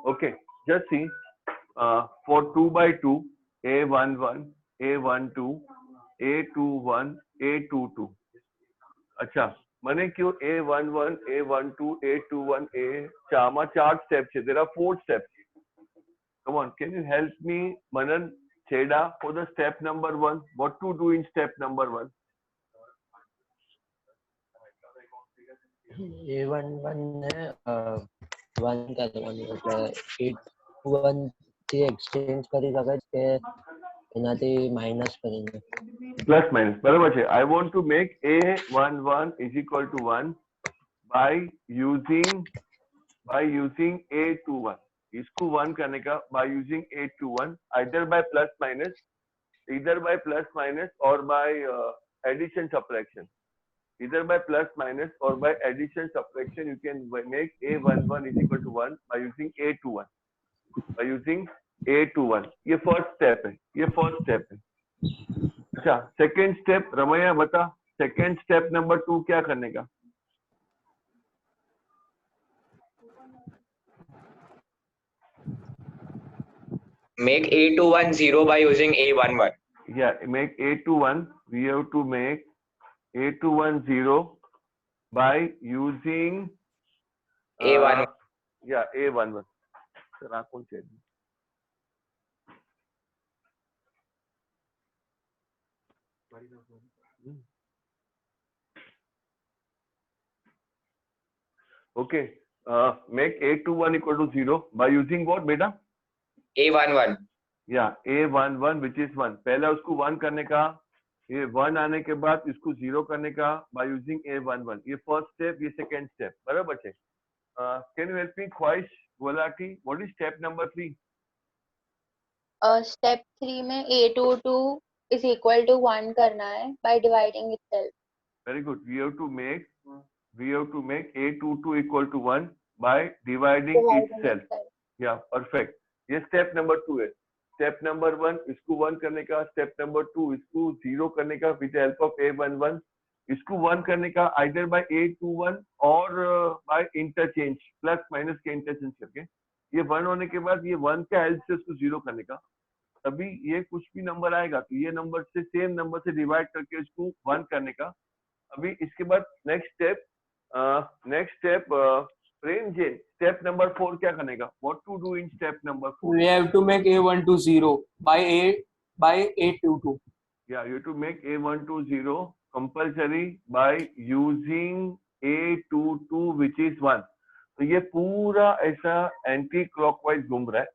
Okay, just see for 2 by 2, A11, A12, A21, A22. अच्छा મને કયો A11, A12, A21, A ચારમાં 4 step છે. There are 4 steps. Come on, can you help me, Manan Cheda, for the step number 1? What to do in step number 1? A11 ને 1 કરવાનું એટલે A21 થી exchange કરી શકાય કે એનાથી માઇનસ કરીને Plus minus, બરાબર છે. I want to make A11 is equal to 1 by using A21. इसको 1 करने का by using A21, either by plus minus or by addition subtraction. Either by plus minus or by addition subtraction, you can make A11 is equal to 1 by using A21. By using A21. ये first step है. ये first step है. अच्छा, second step Ramaiah बता. Second step number 2 क्या करने का? Make A21 0 by using A11. Yeah, make A21. We have to make A21 0 by using A11. Yeah, A11. Sir, आप कौन से? Okay. Make A21 equal to 0 by using what, beta? A11. Yeah, A11 which is 1. पहला उसको 1 करने का, ये 1 आने के बाद इसको 0 करने का by using A11. ये first step, ये second step. बराबर है? Can you help me, Khwahish Golati? What is step number 3? Step 3 में A22 is equal to 1 करना है by dividing itself. Very good. We have to make A22 equal to 1 by dividing itself. Yeah, perfect. ये step number 2 है. Step number 1 इसको 1 करने का, step number 2 इसको 0 करने का with the help of A11. इसको 1 करने का either by A21 or by interchange, plus minus के interchange करके. ये 1 होने के बाद ये 1 का help से इसको 0 करने का. तभी ये कुछ भी नंबर आएगा तो ये नंबर से सेम नंबर से डिवाइड करके इसको 1 करने का. अभी इसके बाद next step Prem Jain, step number 4 क्या करने का? What to do in step number 4? We have to make A12 0 by A22. Yeah, you have to make A12 0 compulsory by using A22 which is 1. तो ये पूरा ऐसा एंटी क्लॉकवाइज घूम रहा है.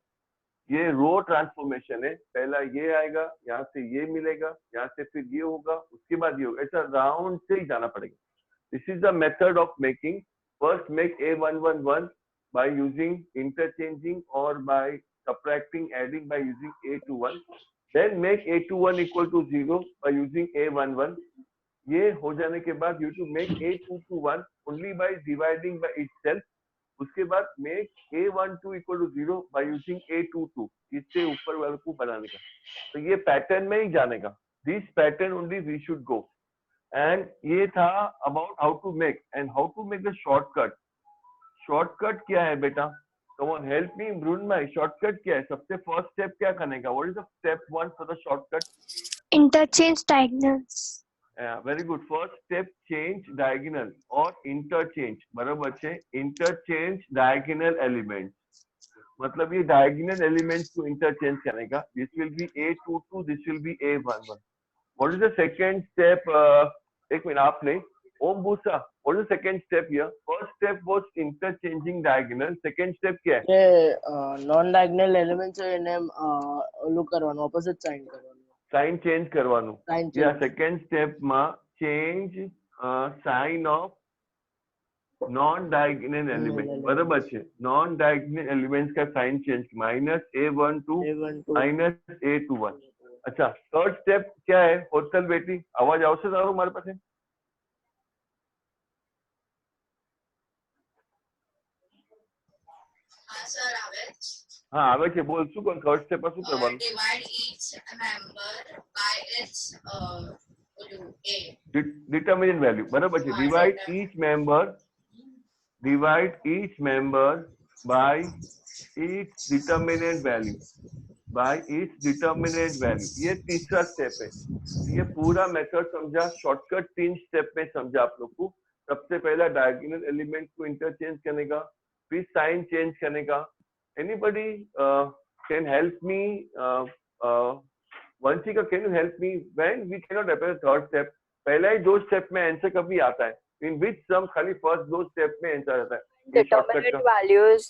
ये रो ट्रांसफॉर्मेशन है. पहला ये आएगा, यहाँ से ये मिलेगा, यहाँ से फिर ये होगा, उसके बाद ये होगा. ऐसा राउंड से ही जाना पड़ेगा. This is the method of making. First make A111 by using interchanging or by subtracting, adding by using A21. Then make A21 equal to 0 by using A11. ये हो जाने के बाद you to make A221 only by dividing by itself. उसके बाद make A12 equal to 0 by using A22. इससे ऊपर वाले को बनाने का. तो ये पैटर्न में ही जाने का. This pattern only we should go. And ये था about how to make and how to make the shortcut. Shortcut क्या है बेटा? Come on, help me, Brunmai. Shortcut क्या है? सबसे first step क्या करने का? What is the step 1 for the shortcut? Interchange diagonals. Yeah, very good. First step, change diagonal or interchange. बराबर है? Interchange diagonal elements. मतलब ये diagonal elements को interchange करने का. This will be A22. This will be A11. What is the second step? एक minute आप नहीं. Om Busa. What is the second step here? First step was interchanging diagonal. Second step क्या है? ये non diagonal elements है એને ઓલું કરવાનું ઓપોઝિટ સાઇન કરવાનું સાઇન ચેન્જ કરવાનું. સાઇન Yeah, second step માં change sign of non-diagonal element. बराबर છે? Non-diagonal elements का sign change minus A12 minus A21. अच्छा, third step क्या है? होटल बेटी आवाज આવશે તારું મારી પાસે? हाँ આવે છે. બોલ શું કર? થર્ડ સ્ટેપ પર શું કરવાનું? Divide each member by its determinant value. બરાબર છે? divide each member by its determinant value by its determinant value. ये तीसरा स्टेप है. ये पूरा मेथड समझा, शॉर्टकट 3 स्टेप में समझा आप लोग को. सबसे पहला डायगोनल एलिमेंट को इंटरचेंज करने का, फिर साइन चेंज करने का. Anybody can help me? Vanshika, can you help me? When we can not apply third step, पहला ही 2 स्टेप में आंसर कभी आता है. इन विच सम खाली फर्स्ट 2 स्टेप में आंसर आता है. determinant value is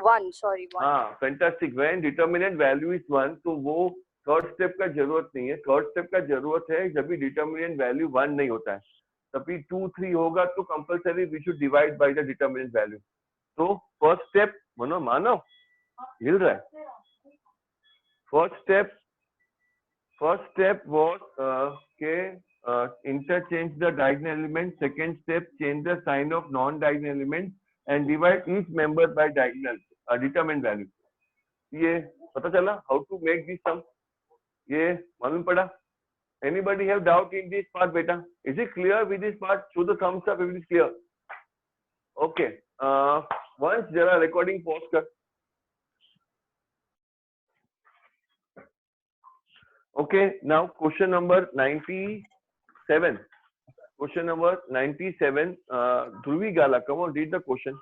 one. हाँ, fantastic. When determinant value is 1, तो वो थर्ड स्टेप का जरूरत नहीं है. थर्ड स्टेप का जरूरत है जब भी डिटर्मिनेंट वैल्यू 1 नहीं होता है, तभी 2 3 होगा तो compulsory we should divide by the determinant value. तो फर्स्ट स्टेप मानो हिल रहा है. फर्स्ट स्टेप वाज के interchange the diagonal element. Second step, change the sign of non-diagonal element and divide each member by diagonal determinant value. ये पता चला how to make this sum? ये मालूम पड़ा? Anybody have doubt in this part, beta? Is it clear with this part? Show the thumbs up if it is clear. Okay. Once जरा recording pause कर. Okay. Now question number 97. Question number 97. Dhruvi Gala, come on, read the question.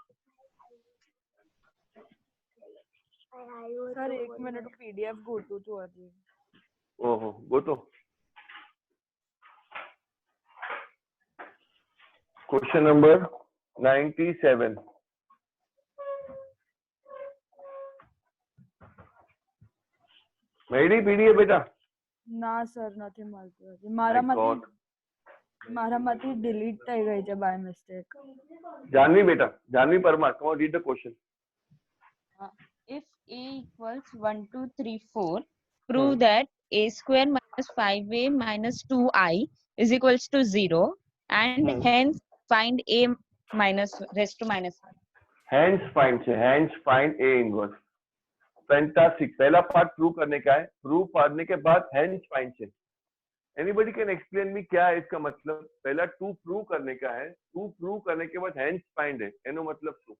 Sir 1 minute PDF go to अभी. ओहो, go to. Question number 97. मेरी PDF बेटा? ના sir નથી મળતું હજી. મારામાંથી ડિલીટ થઈ ગઈ છે બાય મિસ્ટેક. जानवी बेटा, Janvi Parmar, come on, read the question. If a equals 1 2 3 4, prove that a square minus 5a minus 2i is equals to 0, and hence find a minus raised to minus 1. Hence find a inverse. Fantastic. पहला part prove करने का है. Prove करने के बाद hence find है. Anybody can explain me क्या है इसका मतलब? पहला 2 प्रूव करने का है, 2 प्रूव करने के बाद हेंस फाइंड है. एनो मतलब શું?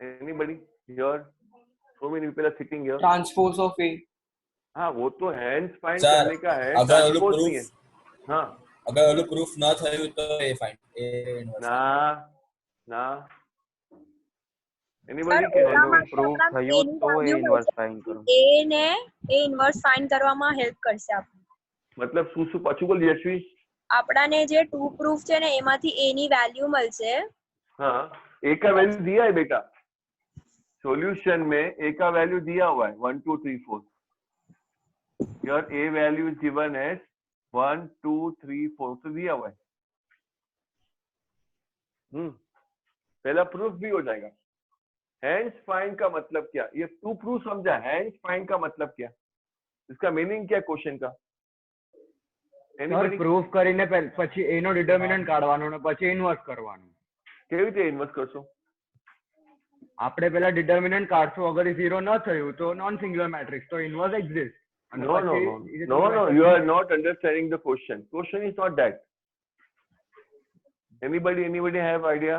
Anybody here? So many people are sitting here. Transpose of A. हाँ, वो तो हेंस फाइंड करने का है. अगर वो प्रूफ है. हाँ, अगर वो प्रूफ ना થયું તો એ फाइंड ए इनवर्स ना Anybody can help? પ્રૂફ થયું તો એ ઇન્વર્સ ફાઇન્ડ કરો. એ ને એ ઇન્વર્સ ફાઇન્ડ કરવામાં હેલ્પ કરશે આપણને. मतलब શું પાછું બોલ યશવી? આપડાને જે 2 પ્રૂફ છે ને એમાંથી a ની વેલ્યુ મળશે. हाँ, a का वैल्यू दिया है बेटा. सॉल्यूशन में a का वैल्यू दिया हुआ है 1 2 3 4. Your a value is given as 1 2 3 4 तो दिया हुआ है. पहला प्रूफ भी हो जाएगा. हैंस फाइंड का मतलब क्या? ये 2 प्रूफ समझा. हैंस फाइंड का मतलब क्या? इसका मीनिंग क्या क्वेश्चन का? પ્રૂફ કરીને પછી એનો ડિટર્મિનન્ટ કાઢવાનો ને પછી ઇન્વર્સ કરવાનું. કેવી રીતે ઇન્વર્સ કરશો? આપણે પહેલા ડિટર્મિનન્ટ કાઢશું. અગર એ 0 ન થયું તો નોન સિંગ્યુલર મેટ્રિક્સ, તો inverse exist. No, you are not understanding the question. Question is not that. Anybody have idea?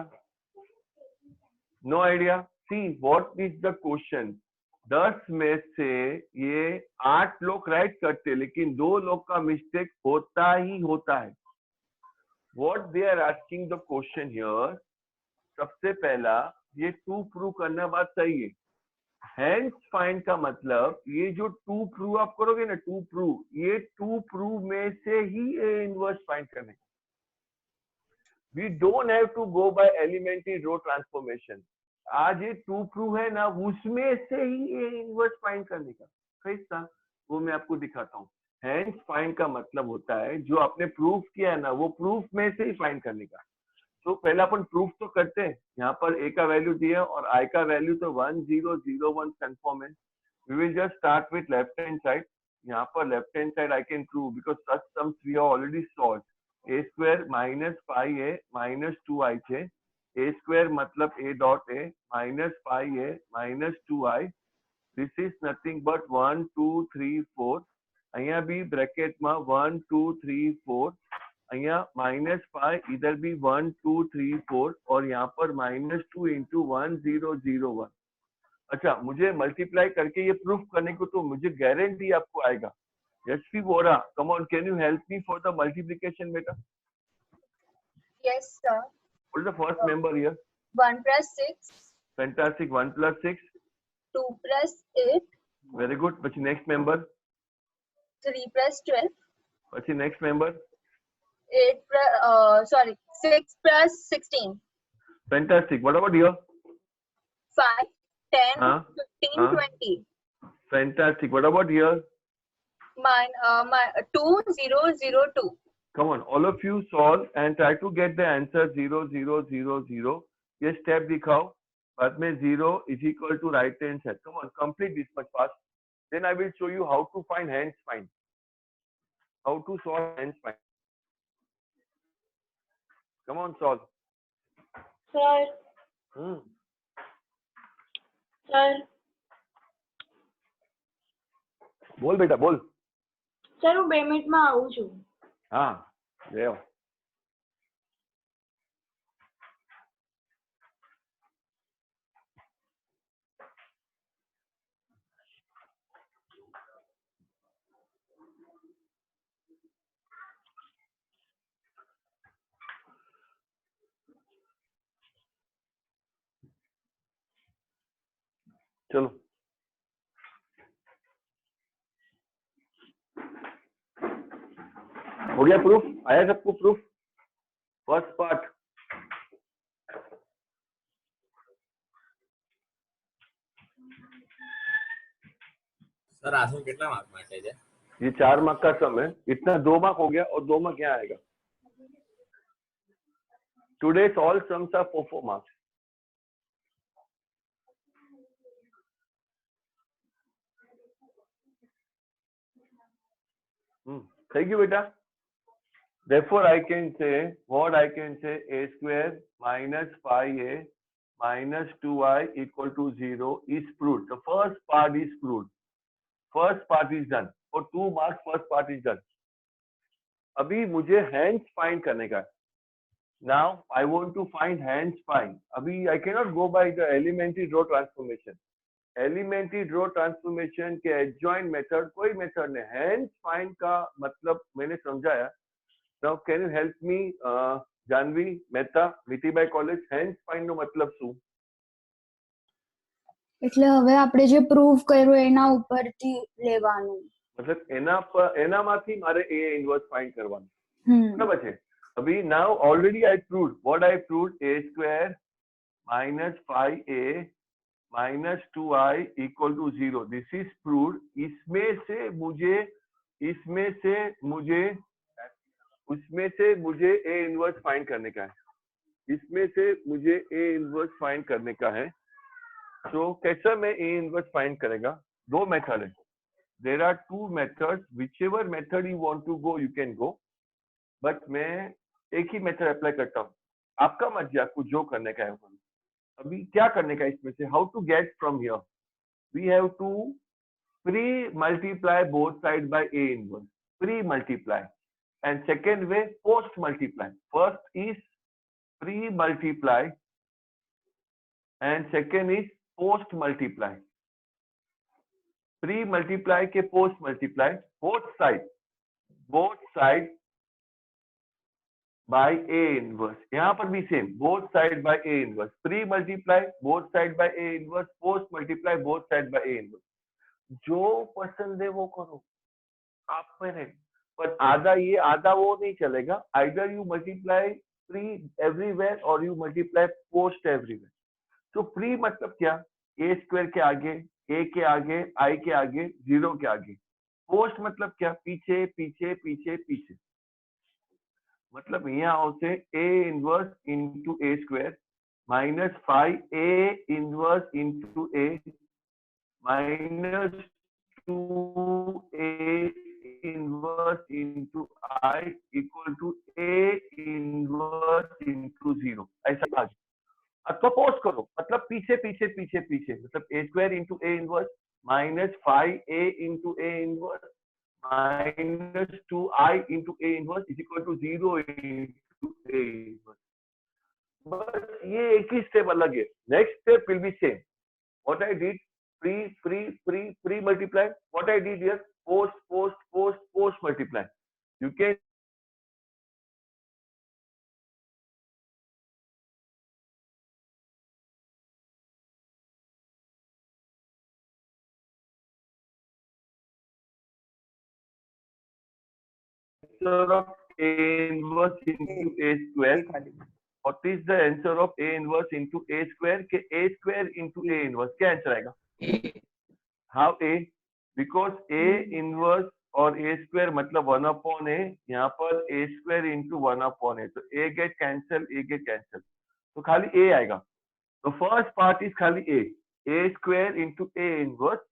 No idea? See, what is the question? 10 में से ये 8 लोग राइट करते, लेकिन 2 लोग का मिस्टेक होता ही होता है. What they are asking the question here, सबसे पहला ये 2 प्रूव करना बात सही है. हैंस फाइंड का मतलब ये जो 2 प्रूव आप करोगे ना, 2 प्रूव, ये 2 प्रूव में से ही ए इनवर्स फाइंड करने. We don't have to go by elementary row transformation. आज ये 2 प्रूव है ना, उसमें से ही ए इनवर्स फाइंड करने का कैसा, वो मैं आपको दिखाता हूँ. हैंस फाइंड का मतलब होता है जो आपने प्रूफ किया है ना, वो प्रूफ में से ही फाइंड करने का. तो पहला अपन प्रूफ तो करते हैं. यहाँ पर a का वैल्यू दिया और i का वैल्यू तो 1 0 0 1 कंफर्म है. We will just start with left hand side. यहाँ पर left hand side I can prove because such sums we have already solved. a square minus 5a minus 2i છે. a square मतलब a dot a minus 5a minus 2i. This is nothing but 1 2 3 4. અહીંયા બી બ્રેકેટમાં 1 2 3 4. અહીંયા -5 इधर भी 1 2 3 4 और यहाँ पर -2 into 1001. अच्छा, मुझे मल्टीप्लाई करके ये प्रूफ करने को तो मुझे गारंटी आपको आएगा. Yashvi Vora, come on, can you help me for the multiplication बेटा? Yes, sir. What is the first member here? 1 plus 6, Fantastic. 1 plus 6. 2 plus 8, Very good. પછી next member. 3 plus 12, પછી next member. 6 plus 16, Fantastic. What about here? 5, 10, Huh? 15, Huh? 20. Fantastic. What about here? 2, 0, 0, 2. Come on, all of you solve and try to get the answer 0 0 0 0. ये step दिखाओ. बाद में 0 is equal to right hand side. Come on, complete this much fast. Then I will show you how to find hence find. How to solve hence find. Come on, solve. Sir, sir, બોલ બેટા બોલ. sir, હું 2 મિનિટમાં આવું છું. હા, લેવો. चलो हो गया प्रूफ? आया सबको प्रूफ? First part. सर आसू कितना मार्क માટે છે? ये 4 मार्क का सम है. इतना 2 मार्क हो गया और 2 मार्क यहाँ आएगा. Today's all sums are 4 marks. થઈ ગયું બેટા? Therefore, I can say what I can say: a square minus 5a minus 2i equal to 0 is proved. The first part is proved. First part is done. For 2 marks, first part is done. अभी मुझे hence find करने का है. Now I want to find hence find. अभी I cannot go by the elementary row transformation. Elementary row transformation के adjoint method कोई method नहीं. Hence find का मतलब मैंने समझाया. Now can you help me Janvi Mehta, Mithibai college? Hence find નો મતલબ શું? એટલે હવે આપણે જે પ્રૂફ કર્યું એના ઉપરથી લેવાનું. मतलब એનામાંથી મારે a ઇન્વર્સ ફાઇન્ડ કરવાનું. બરાબર છે? અભી now already I proved. What I proved? a square minus 5a minus 2i equal to 0. This is proved. इसमें से मुझे a इनवर्स फाइंड करने का है. इसमें से मुझे a इनवर्स फाइंड करने का है. तो कैसा मैं a इनवर्स फाइंड करेगा? 2 मेथड है. There are 2 methods. Whichever method you want to go, you can go. But मैं एक ही मेथड अप्लाई करता हूँ. आपका मर्जी, आपको जो करने का है. अभी क्या करने का इसमें से? How to get from here? We have to pre multiply both side by a inverse. Pre multiply. And second way post multiply. First is pre multiply and second is post multiply. Pre multiply के post multiply. Both side by a inverse. यहाँ पर भी सेम. both side by a inverse. pre multiply both side by a inverse. post multiply both side by a inverse. जो पसंद है वो करो, आप पर है. पर आधा ये आधा वो नहीं चलेगा. either you multiply pre everywhere or you multiply post everywhere. तो pre मतलब क्या? a square के आगे, a के आगे, i के आगे, 0 के आगे. post मतलब क्या? पीछे पीछे पीछे पीछे. मतलब यहाँ આવશે a inverse into a square minus 5a inverse into a minus 2a inverse into I equal to a inverse into 0. ऐसा आ जाए. अब सपोज करो, मतलब पीछे पीछे पीछे पीछे, मतलब a square into a inverse minus 5a into a inverse minus 2i into A inverse is equal to 0 into A inverse. बस ये एक ही स्टेप अलग है. Next step will be same. What I did, pre multiply. What I did here, post multiply. You can answer of A inverse into A square. What is the answer of A inverse into A square? के A square into A inverse क्या answer आएगा? How A? Because A inverse और A square मतलब 1 upon A. यहाँ पर A square into 1 upon A. तो A get cancel, A get cancel. तो खाली A आएगा. The first part is खाली A. A square into A inverse.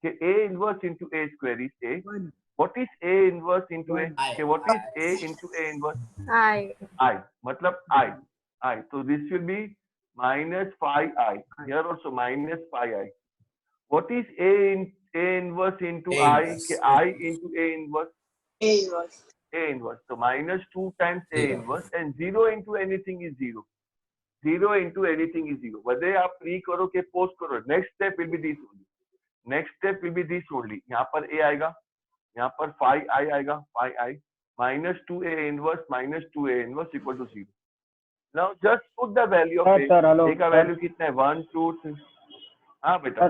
के A inverse into A square is A. What is A inverse into A? Okay, what is A into A inverse? I. मतलब I. So this will be minus phi I. Here also minus phi I. What is A inverse into I? Okay, I into A inverse? A inverse. A inverse. So minus 2 times A inverse and 0 into anything is 0. 0 into anything is 0. Whether आप pre करो के post करो. Next step will be this only. Next step will be this only. यहाँ पर A आएगा. यहाँ पर phi I आएगा. Phi I. Minus 2A inverse equal to 0. Now just put the value of A. A का value कितना है? 1, 2, 3. हाँ बेटा.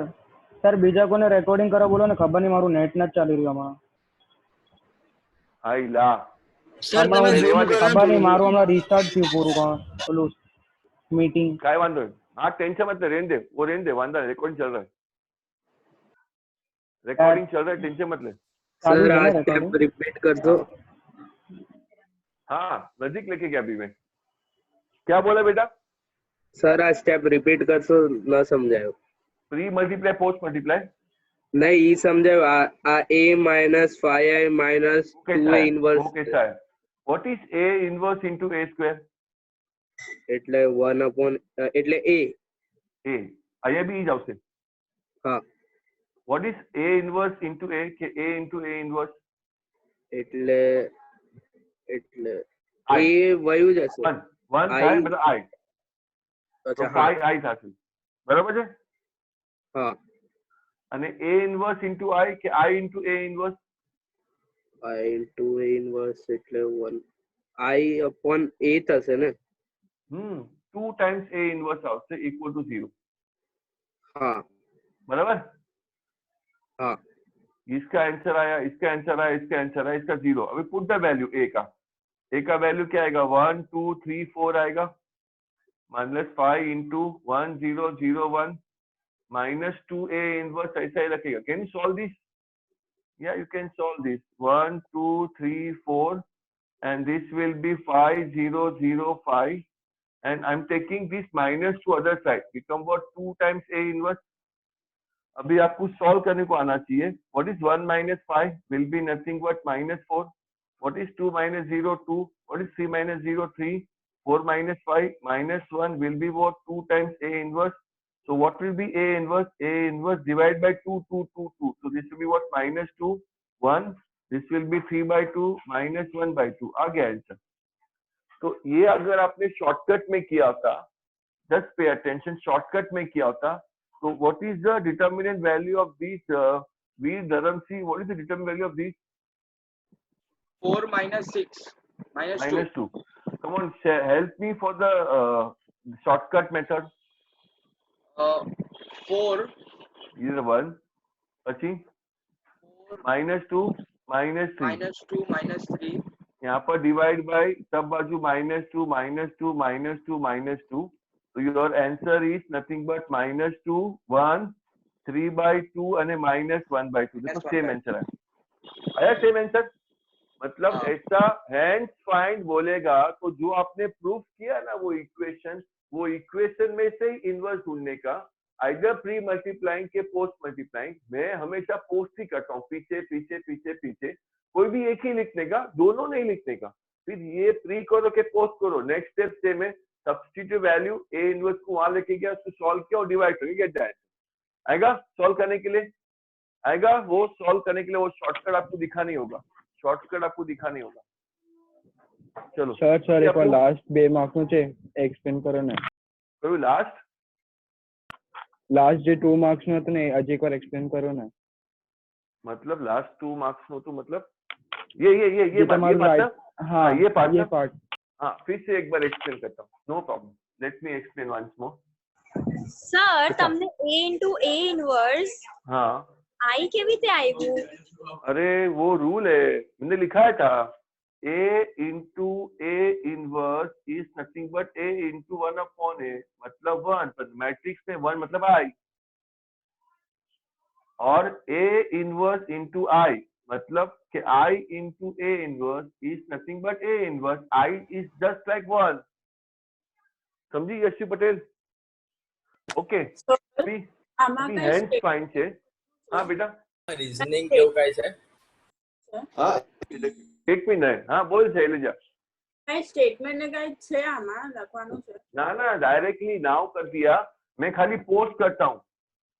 सर बीजा कोने रेकॉर्डिंग करा बोलो ने खबर नहीं मारू नेट न ચાલી રહ્યું હમણાં. હાઈ લા. સર તમે ઝૂમ કરો. ખબર નહીં મારું હમણાં રીસ્ટાર્ટ થયું પૂરું પેલું मीटिंग. काय वांधो है? हाँ टेंशन मत ले, रहने दे. वो रहने दे, वांधा नहीं. रिकॉर्डिंग चल रहा है. रिकॉर्डिंग चल रहा है, टेंशन मत ले. सर आज स्टेप रिपीट कर दो. हाँ नजदीक लेके गया अभी मैं. क्या बोला बेटा? सर आज स्टेप रिपीट कर सो न समझायो. प्री मल्टीप्लाई पोस्ट मल्टीप्लाई नहीं ये समझायो. A minus phi I minus 2A inverse. Okay sir. What is A inverse into A square? એટલે 1 upon એટલે A. અહીંયા બી જ આવશે. હા. What is A inverse into A કે A into A inverse? એટલે A વયું જશે. 1 થાય मतलब I. અચ્છા phi I થશે. બરાબર છે? હા. અને A inverse into I કે I into A inverse? I into A inverse એટલે 1 I upon A થશે ને? 2 times A inverse આવશે equal to 0. हाँ. बराबर? हाँ. इसका आंसर आया, इसका आंसर आया, इसका आंसर आया, इसका 0. अभी पुट द वैल्यू A का. A का वैल्यू क्या आएगा? 1 2 3 4 आएगा. Minus 5 into 1 0 0 1 minus 2A inverse ऐसा ही रखेगा. Can you solve this? Yeah, you can solve this. 1 2 3 4 and this will be 5 0 0 5 and I'm taking this minus to other side. Become what? 2 times A inverse. अभी आपको solve करने को आना चाहिए. What is 1 minus 5 will be nothing but minus 4. What is 2 minus 0 2? What is 3 minus 0 3? 4 minus 5 minus 1 will be what? 2 times A inverse. So what will be A inverse? A inverse divided by 2 2 2 2. So this will be what? Minus 2 1. This will be 3 by 2 minus 1 by 2. आ गया answer. तो ये अगर आपने shortcut में किया होता, just pay attention, shortcut में किया होता, तो what is the determinant value of this Veer Dharamsi? What is the determinant value of this? 4 minus 6 minus 2. Come on, help me for the shortcut method. 4 is 1. પછી -2 -3 -2 -3. यहाँ पर डिवाइड बाय सब बाजू -2 -2 -2 -2. So your answer is nothing but -2 1 3 by 2 અને -1 by 2. देखो same answer आया same answer. मतलब ऐसा हैंड्स फाइंड बोलेगा तो जो आपने प्रूफ किया ना वो इक्वेशन में से ही इनवर्स ढूंढने का, आइदर प्री मल्टीप्लाइंग के पोस्ट मल्टीप्लाइंग. मैं हमेशा पोस्ट ही करता हूँ, पीछे पीछे पीछे पीछे. कोई भी एक ही लिखने का, दोनों नहीं लिखने का. फिर ये प्री करो के पोस्ट करो. नेक्स्ट स्टेप सेम है. सब्स्टिट्यूट वैल्यू A इनवर्स को वहां लेके गया, उसको सॉल्व किया और डिवाइड करके गेट दैट आएगा. सॉल्व करने के लिए आएगा वो सॉल्व करने के लिए। वो शॉर्टकट आपको दिखा नहीं होगा, शॉर्टकट आपको दिखा नहीं होगा। चलो સર એકવાર લાસ્ટ 2 માર્ક્સનું છે એક્સપ્લેન કરો ને. કયું લાસ્ટ જે 2 માર્ક્સનું હતું ને હજી એકવાર એક્સપ્લેન કરો ને. मतलब लास्ट 2 मार्क्स નું तो मतलब ये पार्ट हाँ फिर से एक बार एक्सप्लेन करता हूँ, no problem, let me explain once more. Sir તમને a into a इनवर्स हाँ i કેવી રીતે આવ્યું? अरे वो रूल है, मैंने लिखा था a into a inverse is nothing but a into 1 upon a, मतलब 1, पर मैट्रिक्स में 1 मतलब i, और a inverse into i मतलब कि i into a inverse is nothing but a inverse, i is just like 1। समझी यशवी पटेल? ओके अभी hands fine છે। हाँ बेटा રીઝનિંગ કેવું કાઈ છે? हाँ एक मिनट, हाँ बोल शैलजा। કઈ સ્ટેટમેન્ટ ને કઈ છે આમાં લખવાનું છે? ना ना डायरेक्टली नाउ कर दिया, मैं खाली पोस्ट करता हूँ,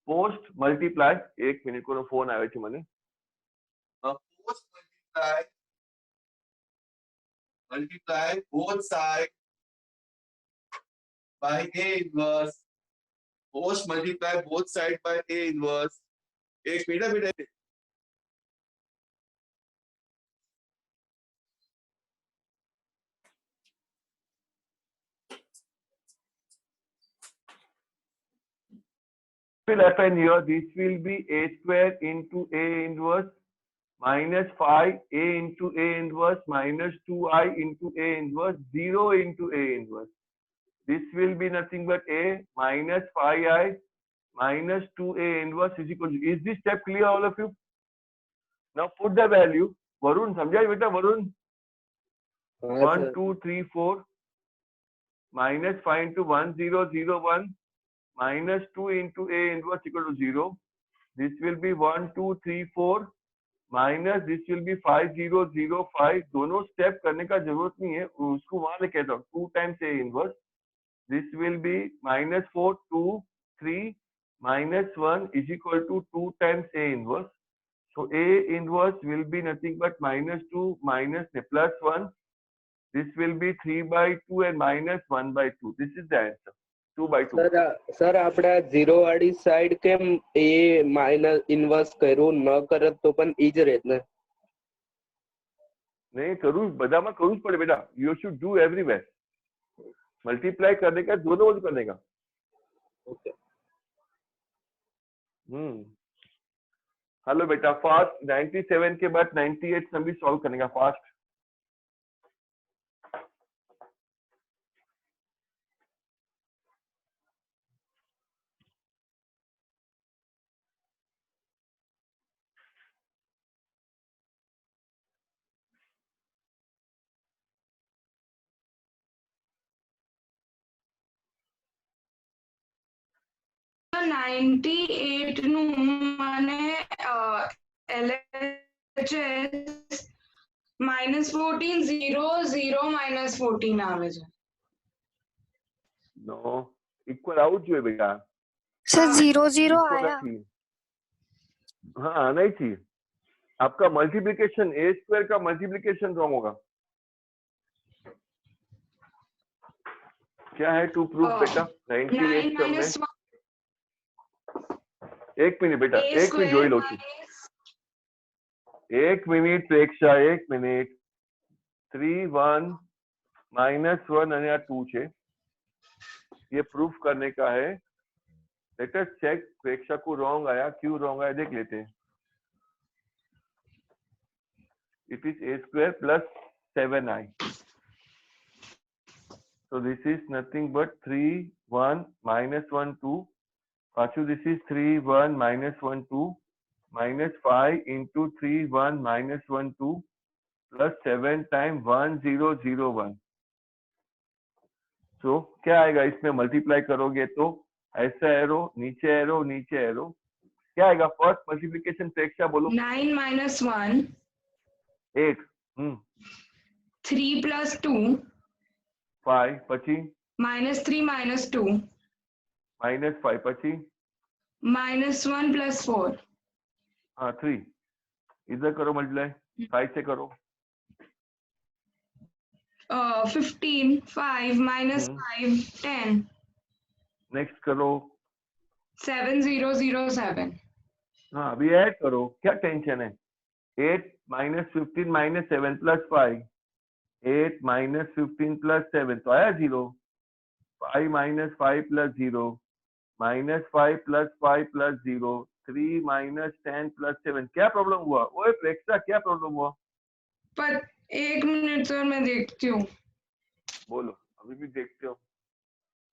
पोस्ट मल्टीप्लाई। एक मिनिट को फोन आवे છે મને। post multiply both side by a inverse, post multiply both side by a inverse। एक minute will happen here, this will be a square into a inverse minus 5 a into a inverse minus 2i into a inverse 0 into a inverse. This will be nothing but a minus 5i minus 2a inverse is equal to, is this step clear all of you? Now put the value, Varun समझाइए बेटा, Varun 1 2 3 4 minus 5 into 1 0 0 1 minus 2 into a inverse equal to 0. This will be 1 2 3 4 minus this will be 5 0 0 5। दोनों step करने का जरूरत नहीं है, उसको वहां ले कहता हूँ 2 times a inverse। This will be minus 4 2 3 minus 1 is equal to 2 times a inverse। So a inverse will be nothing but minus 2 minus plus 1। This will be 3 by 2 and minus 1 by 2। This is the answer, 2 by 2। Sir આપણે 0 વાળી side કેમ a minus inverse કર્યું ન કરત તો પણ ઈ જ રહેત ને? नहीं करूँ, बदामा करूँ पड़े बेटा, you should do everywhere. Multiply करने का दोनों वजह करने का। ओके हेलो बेटा, फास्ट 97 के बाद 98 सभी सॉल्व करने का, फास्ट। $98 નું મને LHS -14 0 0 -14 આવે છે। नो इक्वल आउट जो है बेटा सर 0 0 आया। हाँ आना ही चाहिए। आपका मल्टीप्लिकेशन ए स्क्वायर का मल्टीप्लिकेशन रॉन्ग होगा। क्या है टू प्रूफ बेटा? 98 में एक मिनट बेटा, एक मिनट જોઈ લો છું, एक मिनिट प्रेक्षा, एक मिनिट। 3 1 -1 અને આ 2 છે, ये प्रूफ करने का है। लेट अस चेक प्रेक्षा को रॉन्ग आया, क्यों रॉन्ग आया देख लेते हैं। It is a square plus 7i, so this is nothing but 3 1 -1 2 Pachu, this is 3 1 -1 2 minus 5 into 3 1 -1 2 plus 7 times 1 0 0 1। तो क्या आएगा इसमें? मल्टीप्लाई करोगे तो ऐसा एरो नीचे एरो नीचे एरो, क्या आएगा? फर्स्ट मल्टीप्लिकेशन प्रेक्षा बोलो। 9 -1 8 3 + 2 5 પછી -3 -2 -5 પછી -1 + 4 हाँ 3 इधर करो मल्टीप्लाई 5 से करो 15 5 minus 5 10 नेक्स्ट करो 7007 हाँ अभी ऐड करो क्या टेंशन है 8 minus 15 minus 7 plus 5 8 minus 15 plus 7 तो आया 0 5 minus 5 plus 0 minus 5 plus 5 plus 0 3 minus 10 plus 7 क्या प्रॉब्लम हुआ ओए प्रेक्षा क्या प्रॉब्लम हुआ पर 1 मिनट सर मैं देखती हूँ बोलो अभी भी देखते हो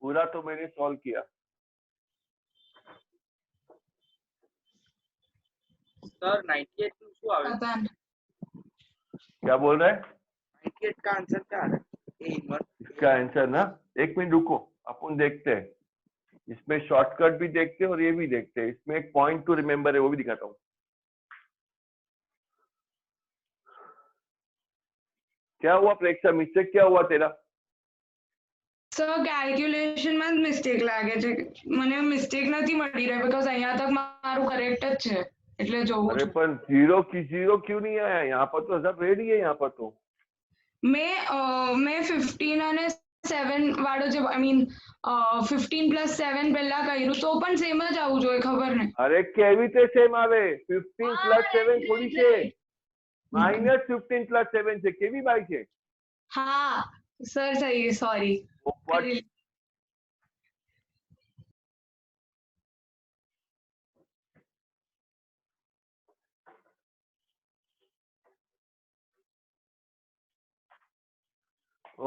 पूरा तो मैंने सॉल्व किया सर 98 શું આવે पता नहीं क्या बोल रहा है 98 का आंसर क्या आ रहा है ए इनवर्स इसका आंसर ना 1 मिनट रुको अपन देखते हैं इसमें शॉर्टकट भी देखते हैं और ये भी देखते हैं इसमें एक पॉइंट टू रिमेम्बर है वो भी दिखाता हूँ क्या हुआ प्रेक्षा मिस्टेक क्या हुआ तेरा સર કેલ્ક્યુલેશન માં મિસ્ટેક લાગે છે મને મિસ્ટેક નથી મળી રહી બીકોઝ અહીંયા તક મારું કરેક્ટ જ છે એટલે જોઉં अरे છું पर जीरो क्यों नहीं आया यहाँ पर तो सब रेडी है यहाँ पर तो મેં 15 અને 7 વાળો જે આઈ મીન 15 પ્લસ 7 પહેલા કર્યું તો પણ સેમ જ આવવું જોઈએ ખબર નહીં अरे केवी ते सेम आवे 15 प्लस 7 थोड़ी છે माइनस 15 प्लस 7 છે કેવી બાય છે હા સર સહી સોરી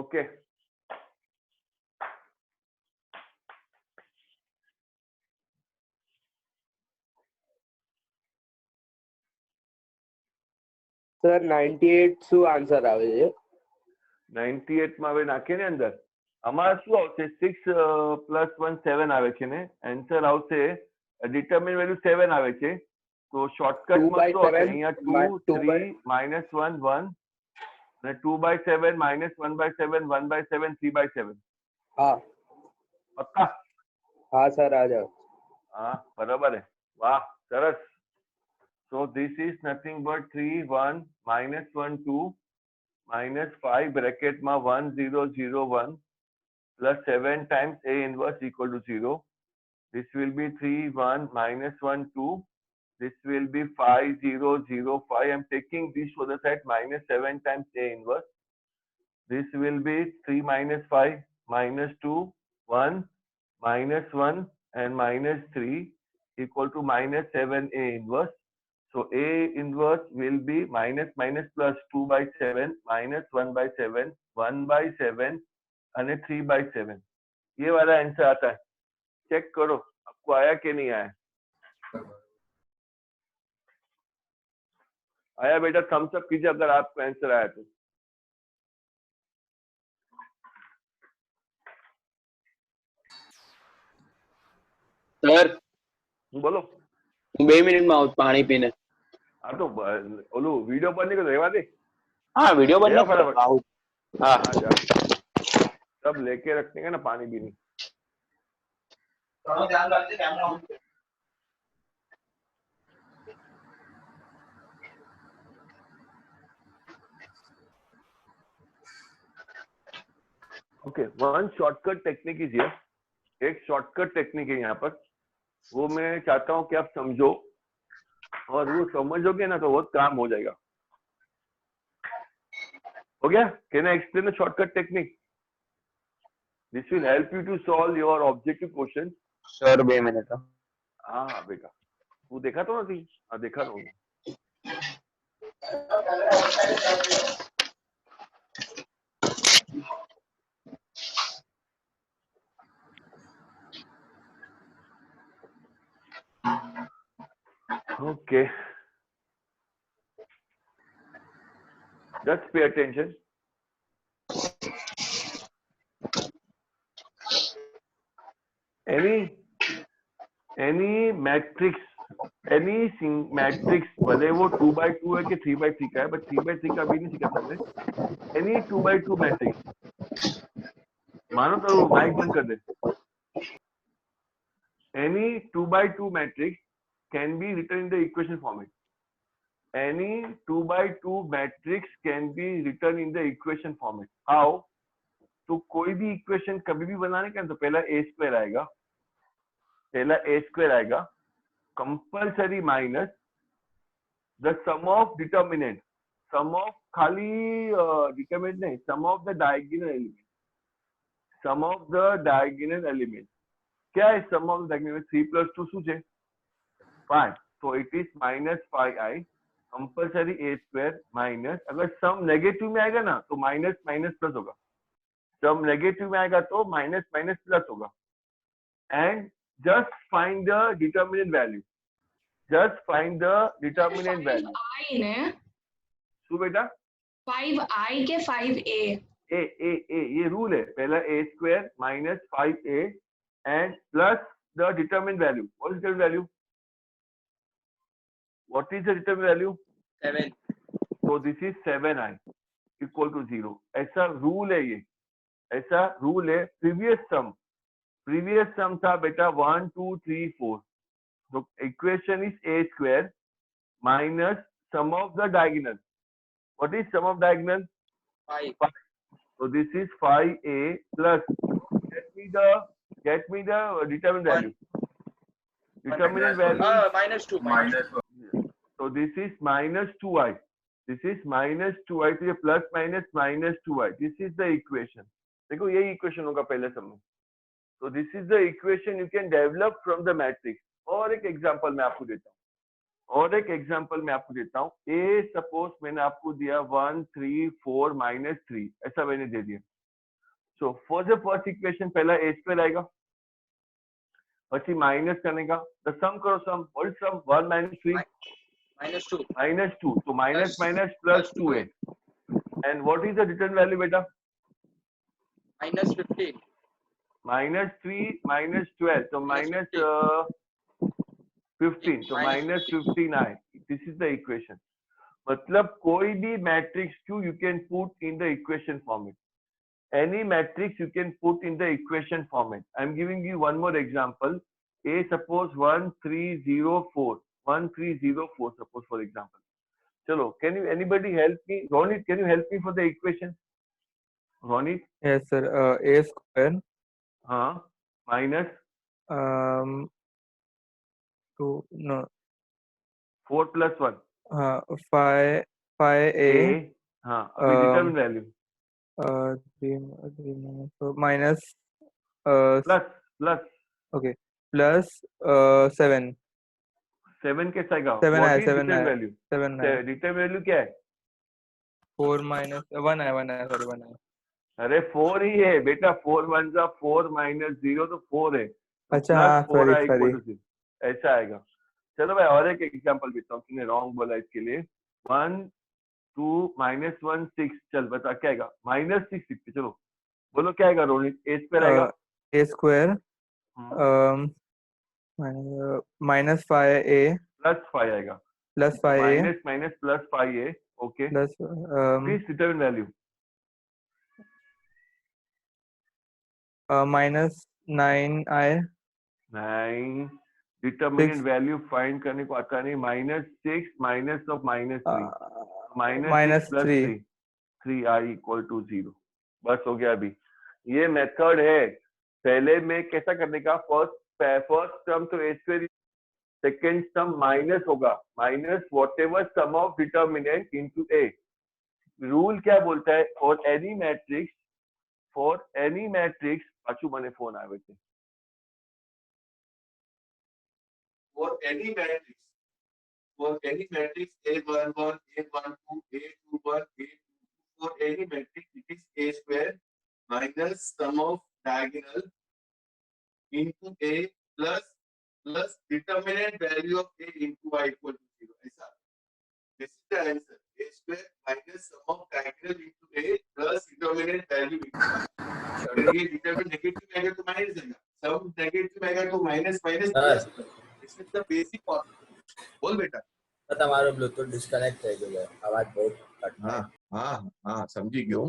ओके સર 98 શું આન્સર આવે છે 98 માં હવે નાખીએ ને અંદર અમારે શું આવશે 6 પ્લસ 1 7 આવે છે ને આન્સર આવશે ડિટરમિન વેલ્યુ 7 આવે છે તો શોર્ટકટ માં શું આવશે અહીંયા 2 3 minus 1 1 અને 2/7 minus 1/7 1/7 3/7 હા पक्का હા સર આ જાઓ हाँ बराबर है वाह सरस so this is nothing but 3 1 minus 1 2 minus 5 bracket ma 1 0 0 1 plus 7 times a inverse equal to 0 this will be 3 1 minus 1 2 this will be 5 0 0 5 I'm taking this to the side minus 7 times a inverse this will be 3 minus 5 minus 2 1 minus 1 and minus 3 equal to minus 7 a inverse. So a inverse will be minus minus plus 2/7 minus 1/7 1/7 and 3/7. ये वाला answer आता है check करो आपको आया कि नहीं आया आया बेटा थम्स अप कीजिए अगर आपको आंसर आया तो સર બોલો હું 2 મિનિટમાં આવું પાણી પીને હા તો ઓલું વિડિયો બંધ નહીં રહેવા દે हाँ वीडियो बनना फटाफट हाँ जा सब लेके रखेंगे ना पानी भी नहीं ध्यान रखते camera okay one shortcut technique is here एक शॉर्टकट टेक्निक है यहाँ पर वो मैं चाहता हूँ कि आप समझो और वो समझोगे ना तो बहुत काम हो जाएगा हो गया can I explain the shortcut technique this will help you to solve your objective question sir 2 minute हाँ बेटा वो देखा तो नहीं हाँ देखा तो Okay. Just pay attention. Any matrix, भले वो 2/2 है कि 3/3 का है, but 3/3 का भी नहीं सिखा सकते. Any 2/2 matrix. मानो तो माइक बंद कर दे. Any 2/2 matrix can be written in the equation format. any 2 by 2 matrix can be written in the equation format. How? तो कोई भी इक्वेशन कभी भी बनाने का तो पहला a स्क्वायर आएगा, compulsory minus the sum of determinant, sum of खाली डिटर्मिनेंट नहीं, sum of the diagonal element. क्या है सम ऑफ द डायगोनल? 3 + 2 શું છે? 5. so it is -5i compulsory a square minus, अगर सम नेगेटिव में आएगा ना तो माइनस माइनस प्लस होगा, सम नेगेटिव में आएगा तो माइनस माइनस प्लस होगा. And just find the determinant value, I ने શું बेटा? 5i के 5a. ए ये रूल है, पहला a square minus 5a and plus the determinant value. what is the determinant value? 7. so this is 7i equal to 0. ऐसा rule है, ये ऐसा रूल है. प्रीवियस सम था बेटा 1 2 3 4. so equation is a square minus sum of the diagonal. what is sum of diagonal? 5. so this is 5a plus get me the determinant value. Determinant value -2. so this is -2i. तो ये plus minus -2i. This is the equation. देखो यही equation होगा पहले सम में. so this is the equation you can develop from the matrix. और एक example मैं आपको देता हूँ. a सपोज मैंने आपको दिया 1 3 4 -3, ऐसा मैंने दे दिया. so for the first equation पहला a स्क्वायर आएगा, પછી माइनस करने का, the sum करो, sum what is sum? 1 - 3 -2. so minus plus 2a. and what is the determinant value बेटा? -15. -3 -12 so -15 so -15i. this is the equation. मतलब कोई भी matrix you can put in the equation format. any matrix you can put in the equation format. I am giving you one more example. a suppose 1304 suppose for example. chalo, can you anybody help me? Ronit, can you help me for the equation? Ronit? Yes sir. A square minus 2 no 4 plus 1 5a determinant value 3 so minus plus okay plus 7 कैसा आएगा? 7 What है is 7 determinant है value? 7 है. determinant value क्या है? 4 - 1 है 1 है. अरे 4 ही है बेटा. 4 1 जा 4 -0 तो 4 है. अच्छा हाँ सॉरी ऐसा आएगा. चलो भाई और एक एग्जांपल देता हूँ. तूने रॉन्ग बोला इसके लिए. 1 2 -1 6. चल बता क्या आएगा? -6 लिखते. चलो बोलो क्या आएगा रोहित? a स्क्वायर आएगा. a स्क्वायर -5a प्लस 5 आएगा. Plus 5a minus plus 5a. Okay. Plus please determinant value -9i 9. Determinant value find करने को आता नहीं. -6 माइनस ऑफ -3 -3 3i = 0. बस हो गया. अभी ये मेथड है. पहले में कैसा करने का? फर्स्ट टर्म तो a square, second term minus होगा, minus whatever sum of determinant into a. Rule क्या बोलता है? फॉर एनी मैट्रिक्स पाछू મને ફોન આવે છે. for any matrix A11 A12 A21 A22, for any matrix it is a square minus sum of diagonal into a plus determinant value of a into y = 0. ऐसा. this is the answer. A square minus sum of diagonal into a plus determinant value into y. अगर ये determinant negative आएगा तो minus आएगा, some negative आएगा तो minus plus. This is the basic concept. बोल बेटा. તમારો બ્લૂટૂથ ડિસ્કનેક્ટ થઈ ગયો, અવાજ બહુ કટ. हाँ समझी गयो.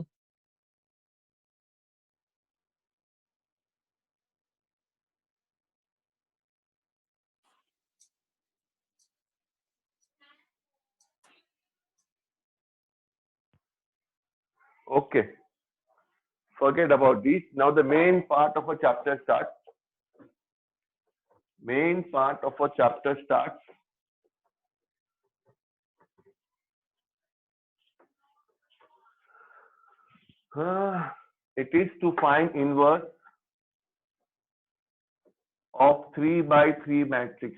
Okay. Forget about these. Now the main part of a chapter starts. Main part of a chapter starts. It is to find inverse of 3 by 3 matrix.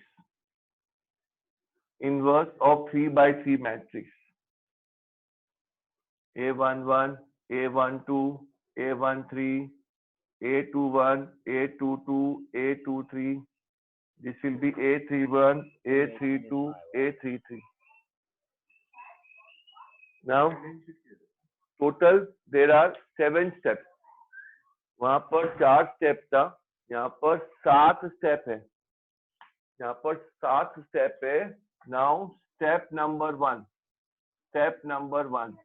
Inverse of 3 by 3 matrix. A11, A12, A13, A21, A22, A23. This will be A31, A32, A33. Now, total there are 7 steps. वहां पर 4 step था, यहाँ पर 7 step है. यहाँ पर 7 step है. Now, step number 1. Step number 1.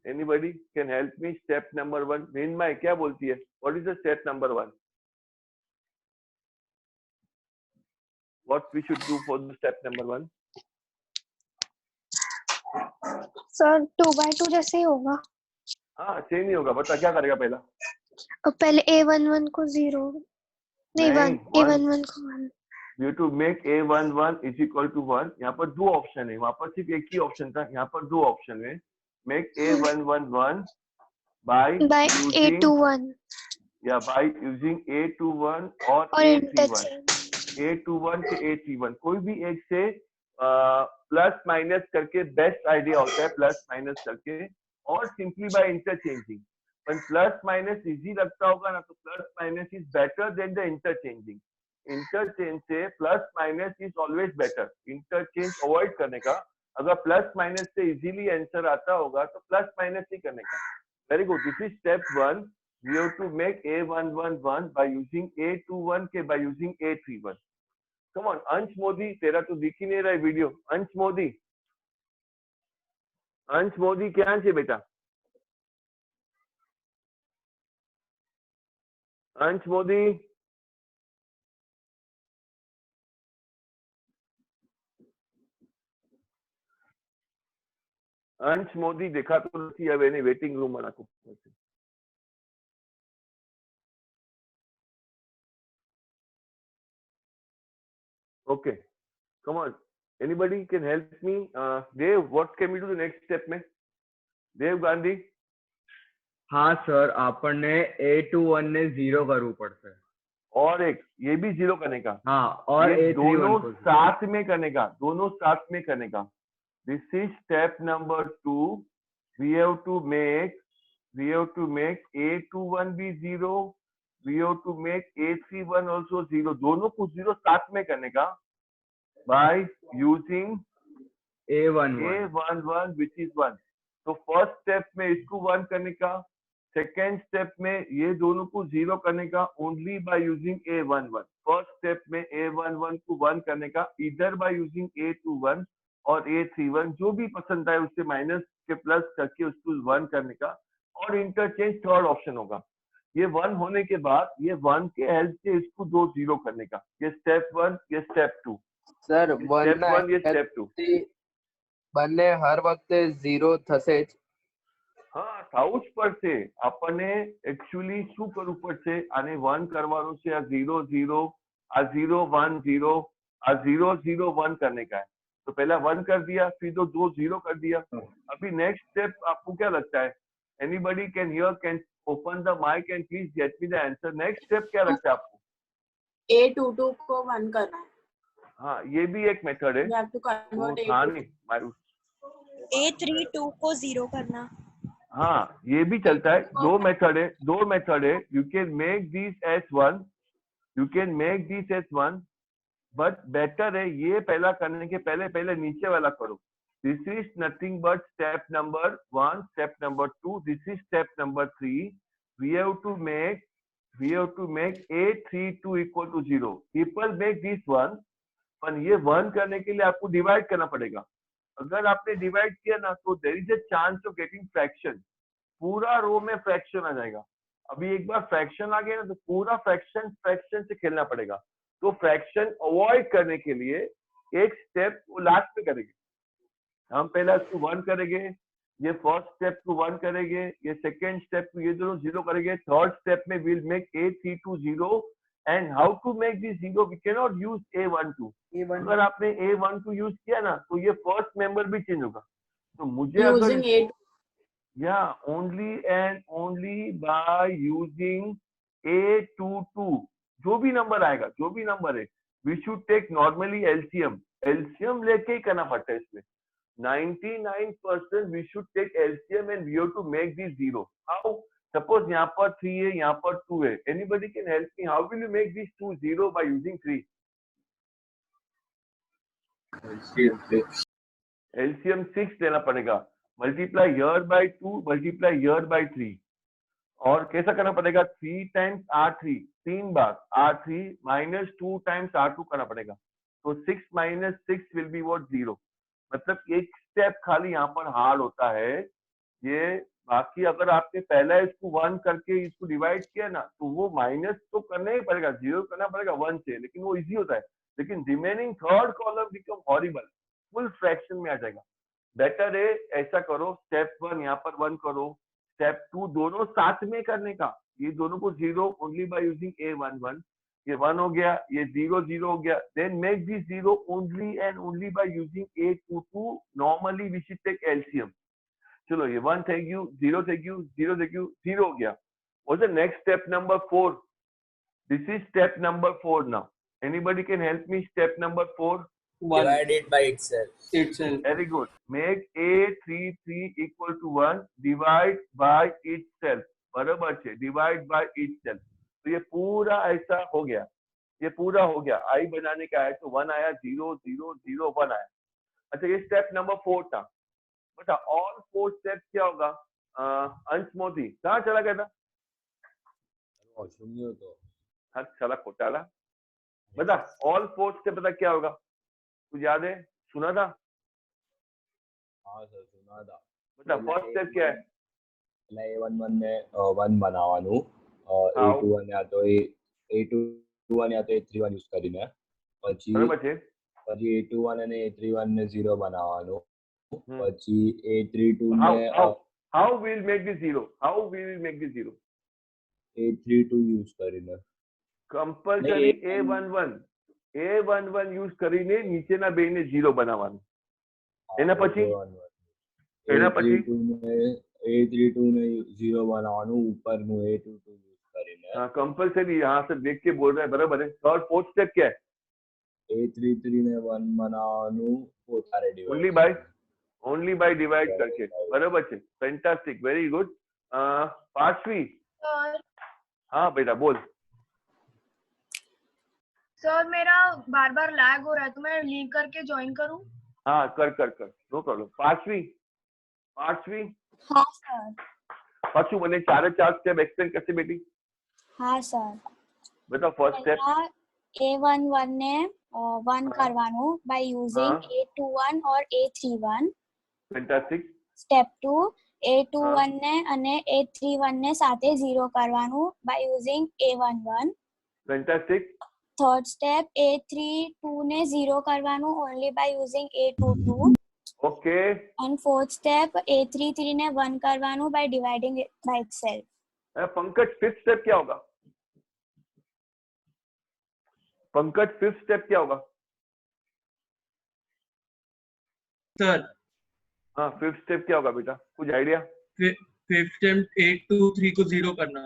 Anybody can help me? Step number 1. Vinmay क्या बोलती है? What is the step number 1? What we should do for the step number 1? Sir 2 by 2 जैसे ही होगा. हाँ, सेम ही होगा. बता क्या करेगा पहला? पहले A11 को 0 नहीं 1, A11 को 1. You have to make A11 is equal to 1. यहाँ पर 2 ऑप्शन है. वहाँ पर सिर्फ एक ही ऑप्शन था. यहाँ पर 2 ऑप्शन है. Make A11 by using A21. Yeah, by using A21 or A31. A21 से A31. कोई भी एक से प्लस माइनस करके बेस्ट आइडिया होता है. प्लस माइनस करके और simply by interchanging. When plus minus easy लगता होगा ना, तो plus minus is better than the interchanging. Interchange से plus minus is always better. Interchange avoid करने का. अगर प्लस माइनस से इजीली आंसर आता होगा तो प्लस माइनस ही करने का. Very good. This is step 1. We have to make A11 by using A21 के by using A31. Come on अंश मोदी, तेरा तो दिख ही नहीं रहा है वीडियो. अंश मोदी, अंश मोदी क्या है बेटा? अंश मोदी, अंश मोदी देखा तो नहीं. अब एनी वेटिंग रूम में नाखो. Okay, come on. Anybody can help me? Dev, what can we do the next step में? Dev Gandhi. हाँ सर, आपने A21 ने 0 करવું પડશે. और एक ये भी 0 करने का. हाँ, और ये A31 दोनों को साथ में करने का. दोनों साथ में करने का. This is step number 2. We have to make A21 भी 0. We have to make A31 also 0. दोनों को 0 साथ में करने का. By using A11 which is 1. तो फर्स्ट स्टेप में इसको 1 करने का. सेकेंड स्टेप में ये दोनों को 0 करने का only by using A11. First step में A11 को 1 करने का इधर बाय यूजिंग A21 और A31. जो भी पसंद आए उससे माइनस के प्लस करके उसको 1 करने का. और इंटरचेंज थर्ड ऑप्शन होगा. ये 1 होने के बाद ये 1 के हेल्प से इसको 2 0 करने का. ये स्टेप 1, ये स्टेप 2. સર स्टेप 1 ये स्टेप 2. બંને હર વખતે 0 થશે જ. હા, થાઉ જ પડશે. આપણને एक्चुअली શું કરવું પડશે? આને 1 કરવાનો છે. આ 0 0, આ 0 1 0, આ 0 0 1 करने का है. तो पहला 1 कर दिया, फिर 2 0 कर दिया. अभी नेक्स्ट स्टेप आपको क्या लगता है? Anybody can hear, can open the mic and please get me the answer. Next step क्या लगता है आपको? A22 को 1 करना है. हाँ, ये भी एक मेथड है. हाँ नहीं, A32 को 0 करना. हाँ, ये भी चलता है. दो मेथड है. You can make this as 1. But better है ये पहला करने के पहले नीचे वाला करो. This is nothing but step number 1, step number 2. This is step number 3. We have to make A32 equal to 0. People make this 1. पर ये 1 करने के लिए आपको डिवाइड करना पड़ेगा. अगर आपने डिवाइड किया ना तो there is a chance of getting fraction. पूरा रो में फ्रैक्शन आ जाएगा. अभी एक बार फ्रैक्शन आ गया ना तो पूरा फ्रैक्शन से खेलना पड़ेगा. तो फ्रैक्शन अवॉइड करने के लिए एक स्टेप वो लास्ट में करेंगे. हम पहले इसको 1 करेंगे, ये फर्स्ट स्टेप को 1 करेंगे, ये सेकेंड स्टेप को ये दोनों 0 करेंगे, थर्ड स्टेप में will make A32 0 and how to make this 0 we can not use A12। अगर आपने A12 यूज किया ना तो ये फर्स्ट मेंबर भी चेंज होगा। तो मुझे Using अगर या only and only by using A22 जो भी नंबर आएगा, जो भी नंबर है, we should take normally LCM. LCM लेके ही करना पड़ता है इसमें। 99% we should take LCM and we have to make this 0. How? Suppose यहाँ पर 3 है, यहाँ पर 2 है. Anybody can help me? How will you make these 2 0 by using 3? LCM 6 लेना पड़ेगा. Multiply here by 2, multiply here by 3. और कैसा करना पड़ेगा? 3 times R3, 3 बार R3 minus 2 times R2 करना पड़ेगा. तो 6 minus 6 will be what? 0. मतलब एक स्टेप खाली यहाँ पर हार्ड होता है ये। बाकी अगर आपने पहला इसको 1 करके इसको डिवाइड किया ना तो वो माइनस तो करना ही पड़ेगा, 0 करना पड़ेगा 1 से, लेकिन वो इजी होता है। लेकिन remaining third column become horrible, full fraction में आ जाएगा। बेटर है ऐसा करो, स्टेप 1 यहाँ पर 1 करो, स्टेप 2 दोनों साथ में करने का, ये दोनों को 0 ओनली बाय यूजिंग A11, ये 1 हो गया, ये 0 0 हो गया, then make this 0 only and only by using A22। Normally we should take LCM. चलो ये 1 thank you, 0 thank you, 0 thank you, 0 हो गया। What is the next step number 4? This is step number 4 now. Anybody can help me? Step number 4, divide it by itself. Very good. Make A33 equal to 1, divide by itself. बराबर है, divide by itself। तो ये पूरा ऐसा हो गया, ये पूरा हो गया। आई बनाने का है तो 1 आया, 0 0 0 1 आया। अच्छा ये स्टेप नंबर 4 था। बता ऑल 4 स्टेप क्या होगा? अंश मोदी कहाँ चला गया था? हाँ चला खोटाला। बता ऑल 4 स्टेप बता क्या होगा? कुछ याद है? सुना था? हाँ सर सुना था। बता फर्स्ट स्टेप क्या है? A11 ને 1 બનાવવાનું, A21 યા તો A21 યા તો A31 યુઝ કરીને, પછી A21 અને A31 ને 0 બનાવવાનું, પછી A32 ને how we will make this 0? How we will make this 0? A32 use કરીને કમ્પલસરી A11 યુઝ કરીને નીચેના બેને 0 બનાવવાનું। એના પછી A32 ને 0 બનાવવાનું, ઉપરનું A22 યુઝ કરીને। हाँ कंपलसरी यहाँ से देख के बोल रहे हैं, बराबर है। थर्ड फोर्थ स्टेप क्या है? A33 ने 1 बनावવાનું, પોતારે ડિવાઇડ ओनली बाय डिवाइड करके, बराबर है। Fantastic, very good. पांचवी, हाँ बेटा बोल। सर मेरा बार बार लैग हो रहा है तो मैं लीव करके ज्वाइन करूं? हाँ कर कर कर, नो प्रॉब्लम। पांचवी हाँ सर। पांचवी मैंने 4 स्टेप एक्सप्लेन करते बेटी। हाँ सर। बताओ फर्स्ट स्टेप। A11 ને 1 કરવાનું by using A21 और A31। ફેન્ટાસ્ટિક। સ્ટેપ 2 A21 ને અને A31 ને સાથે 0 કરવાનું by using A11। Fantastic. Third step A32 ને 0 કરવાનું only by using A22। Okay. and fourth step A33 ने 1 करवानु by dividing it by itself। Pankaj fifth step क्या होगा? पंकज फिफ्थ स्टेप क्या होगा? सर हाँ फिफ्थ स्टेप क्या होगा बेटा, कुछ आइडिया? फिफ्थ स्टेप 8 2 3 को 0 करना।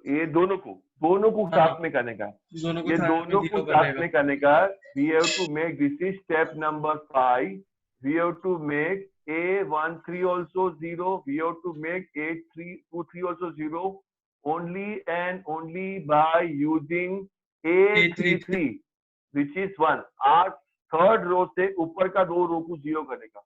ये दोनों को साथ में करने का, ये दोनों को साथ में करने का। we have to make, this is step number 5, we have to make A13 also 0, we have to make A23 also 0 only and only by using A33 which is 1। आज थर्ड रो से ऊपर का 2 रो को 0 करने का,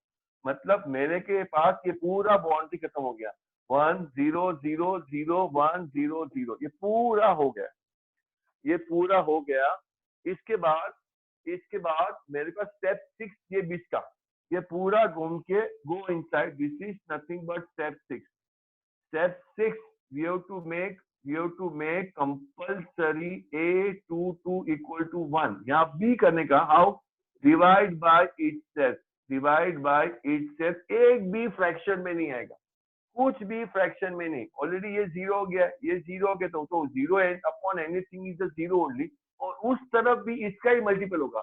मतलब मेरे के पास ये पूरा बाउंड्री खत्म हो गया। 1 0 0 0 1 0 0, ये पूरा हो गया, ये पूरा हो गया। इसके बाद मेरे पास स्टेप 6 ये बीच का, ये पूरा घूम के go inside, this is nothing but step 6। Step 6 we have to make compulsory A22 equal to 1। यहाँ B करने का, how? Divide by itself, divide by itself, एक भी फ्रैक्शन में नहीं आएगा, कुछ भी फ्रैक्शन में नहीं। ऑलरेडी ये जीरो हो गया, ये जीरो हो गया, तो zero upon anything is a zero only. और उस तरफ भी इसका ही मल्टीपल होगा,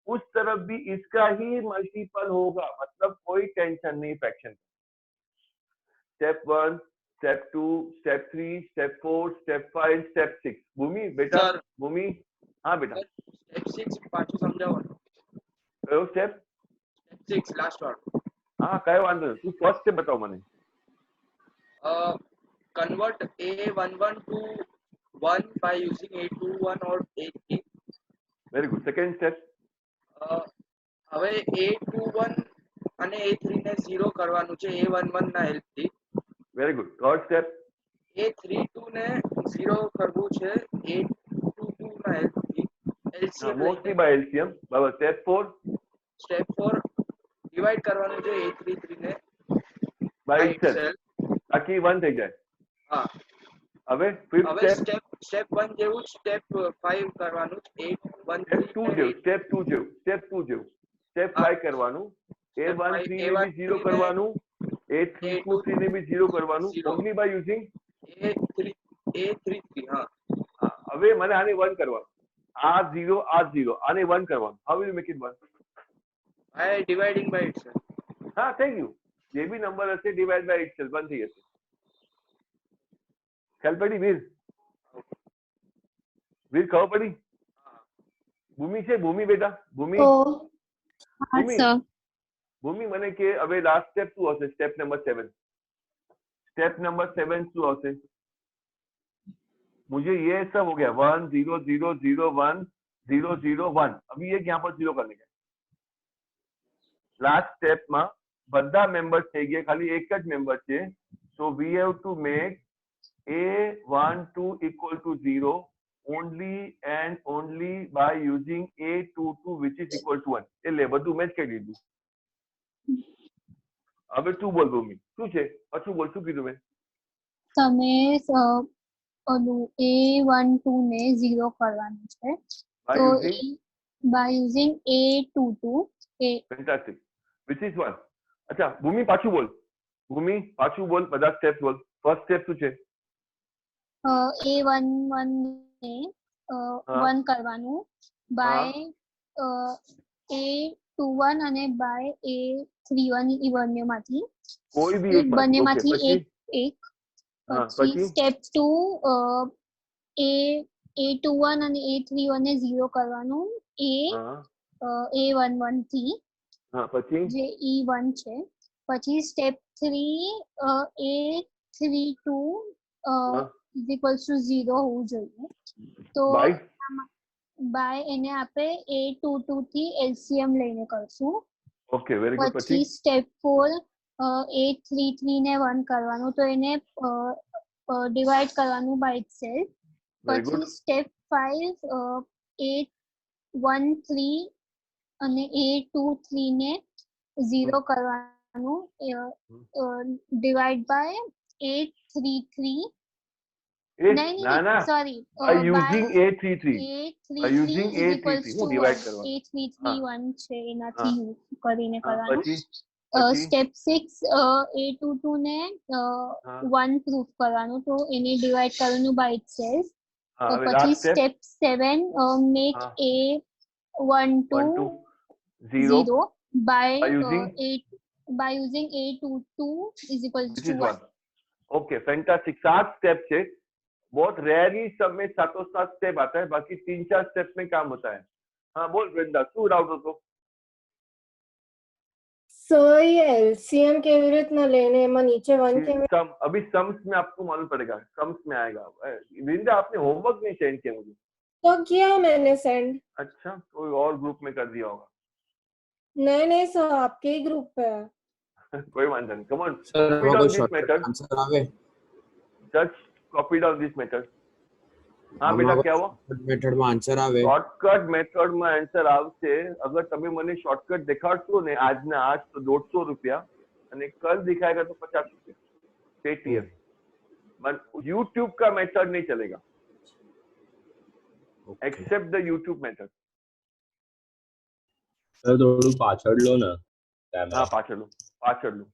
उस तरफ भी इसका ही मल्टीपल होगा, मतलब कोई टेंशन नहीं fraction. Step 1, step 2, step 3, step 4, step 5, step 6। भूमि बेटा, भूमि हाँ बेटा, स्टेप 6 પાછું સમજાવો ને। કયો સ્ટેપ? સ્ટેપ 6 લાસ્ટ વાળું। હા કઈ વાંધો નહીં, તું ફર્સ્ટ સ્ટેપ બતાવ મને। convert A11 to 1 by using A21 or A3। Very good. Second step, હવે A21 અને A3 ને 0 કરવાનું છે A11 ના હેલ્પ થી। Very good. Third step, A32 ને 0 કરવું છે A22 ના હેલ્પ થી। LCM મોસ્ટલી બાય એલસીએમ, બરાબર। સ્ટેપ 4, સ્ટેપ 4 ડિવાઇડ કરવાનું છે A33 ને બાય ઇટસેલ્ફ, તાકી 1 થઈ જાય। હા હવે ફિફ્થ હવે સ્ટેપ, સ્ટેપ 1 જેવું સ્ટેપ 5 કરવાનું 8 1 સ્ટેપ 2 જેવું, સ્ટેપ 2 જેવું, સ્ટેપ 2 જેવું, સ્ટેપ 5 કરવાનું। A13 ને બી 0 કરવાનું, A33 ને બી 0 કરવાનું, ઓનલી બાય યુઝિંગ A33। હા હવે મને આને 1 કરવાનું, આ 0 આ 0, આને 1 કરવાનું। How will you make it 1? By dividing by itself. હા થેન્ક યુ। જે બી નંબર હશે ડિવાઇડ બાય ઇટસેલ્ફ 1 થઈ જશે। ખ્યાલ પડી વીર? વીર ખબર પડી? ભૂમિ છે, ભૂમિ બેટા, ભૂમિ ભૂમિ ભૂમિ મને કે હવે લાસ્ટ સ્ટેપ શું હશે? સ્ટેપ નંબર 7, स्टेप नंबर 7 શું આવશે? मुझे ये सब हो गया 1 0 0 0 1 0 0 1। अभी ये यहाँ पर 0 करने का। लास्ट स्टेप में બધા મેમ્બર્સ થઈ ગયા, ખાલી એક જ મેમ્બર છે। so we have to make A12 equal to 0 only and only by using A22 which is equal to 1। એટલે બધું મેં જ કહી દીધું। હવે તું બોલ ભૂમિ, શું છે? પાછું બોલ, શું કીધું મેં? તમે ઓલું A12 ને 0 કરવાનું છે, તો by using A22 fantastic which is 1। अच्छा ભૂમિ પાછું બોલ, ભૂમિ પાછું બોલ, બધા સ્ટેપ્સ બોલ। ફર્સ્ટ સ્ટેપ શું છે? A11 ને 1 કરવાનું, બાય A21 અને બાય A31 ઈ બંનેમાંથી કોઈ બી એક બંનેમાંથી એક। પછી સ્ટેપ 2 A21 અને A31 ને 0 કરવાનું A11 થી, પછી જે E1 છે। પછી step 3 A32 is equals to 0 હોવું જોઈએ, તો બાય એને આપણે A22 થી LCM લઈને કરશું। Okay very good. પછી સ્ટેપ 4 A33 ને 1 કરવાનું, તો એને ડિવાઇડ કરવાનું બાય ઇટસેલ્ફ। પછી સ્ટેપ 5 A13 અને A23 ને 0 કરવાનું, divide by A33 sorry using A33 using A33 હું ડિવાઇડ કરવાનું, A33 1 છે એનાથી યુઝ કરીને કરવાનું। સ્ટેપ 6 A22 ને 1 પ્રૂફ કરવાનું, તો એને ડિવાઇડ કરવાનું બાય ઇટસેલ્ફ। પછી step 7 make A12 0 by using A22 is equal to 1। Okay fantastic. 7 step है, बहुत रेयरली सब में 7 स्टेप आता है, बाकी 3-4 स्टेप में काम होता है। हाँ बोल वृंदा, શું डाउट હતો? सर ये एलसीएम केवी રીતના लेने એમાં નીચે 1 के सम, अभी सम्स में आपको मालूम पड़ेगा, सम्स में आएगा। वृंदा आपने होमवर्क नहीं सेंड किया मुझे? तो किया मैंने सेंड। अच्छा, कोई और ग्रुप में कर दिया होगा। नहीं सर, आपके ही ग्रुप पे है। कोई वांधा नहीं। Come on, sir copy down this shortcut method, answer आवे just copy down this method। हाँ बेटा क्या हुआ? मेथड में आंसर आवे, शॉर्टकट मेथड में आंसर આવશે। अगर તમે મને शॉर्टकट दिखाड़शो ने आज ना आज तो 150 रुपया, અને कल दिखाएगा तो 50 रुपया पेटीएम। यूट्यूब का मेथड नहीं चलेगा, except the YouTube method. Sir થોડું પાછળ લો ને, हाँ पाछड़ लो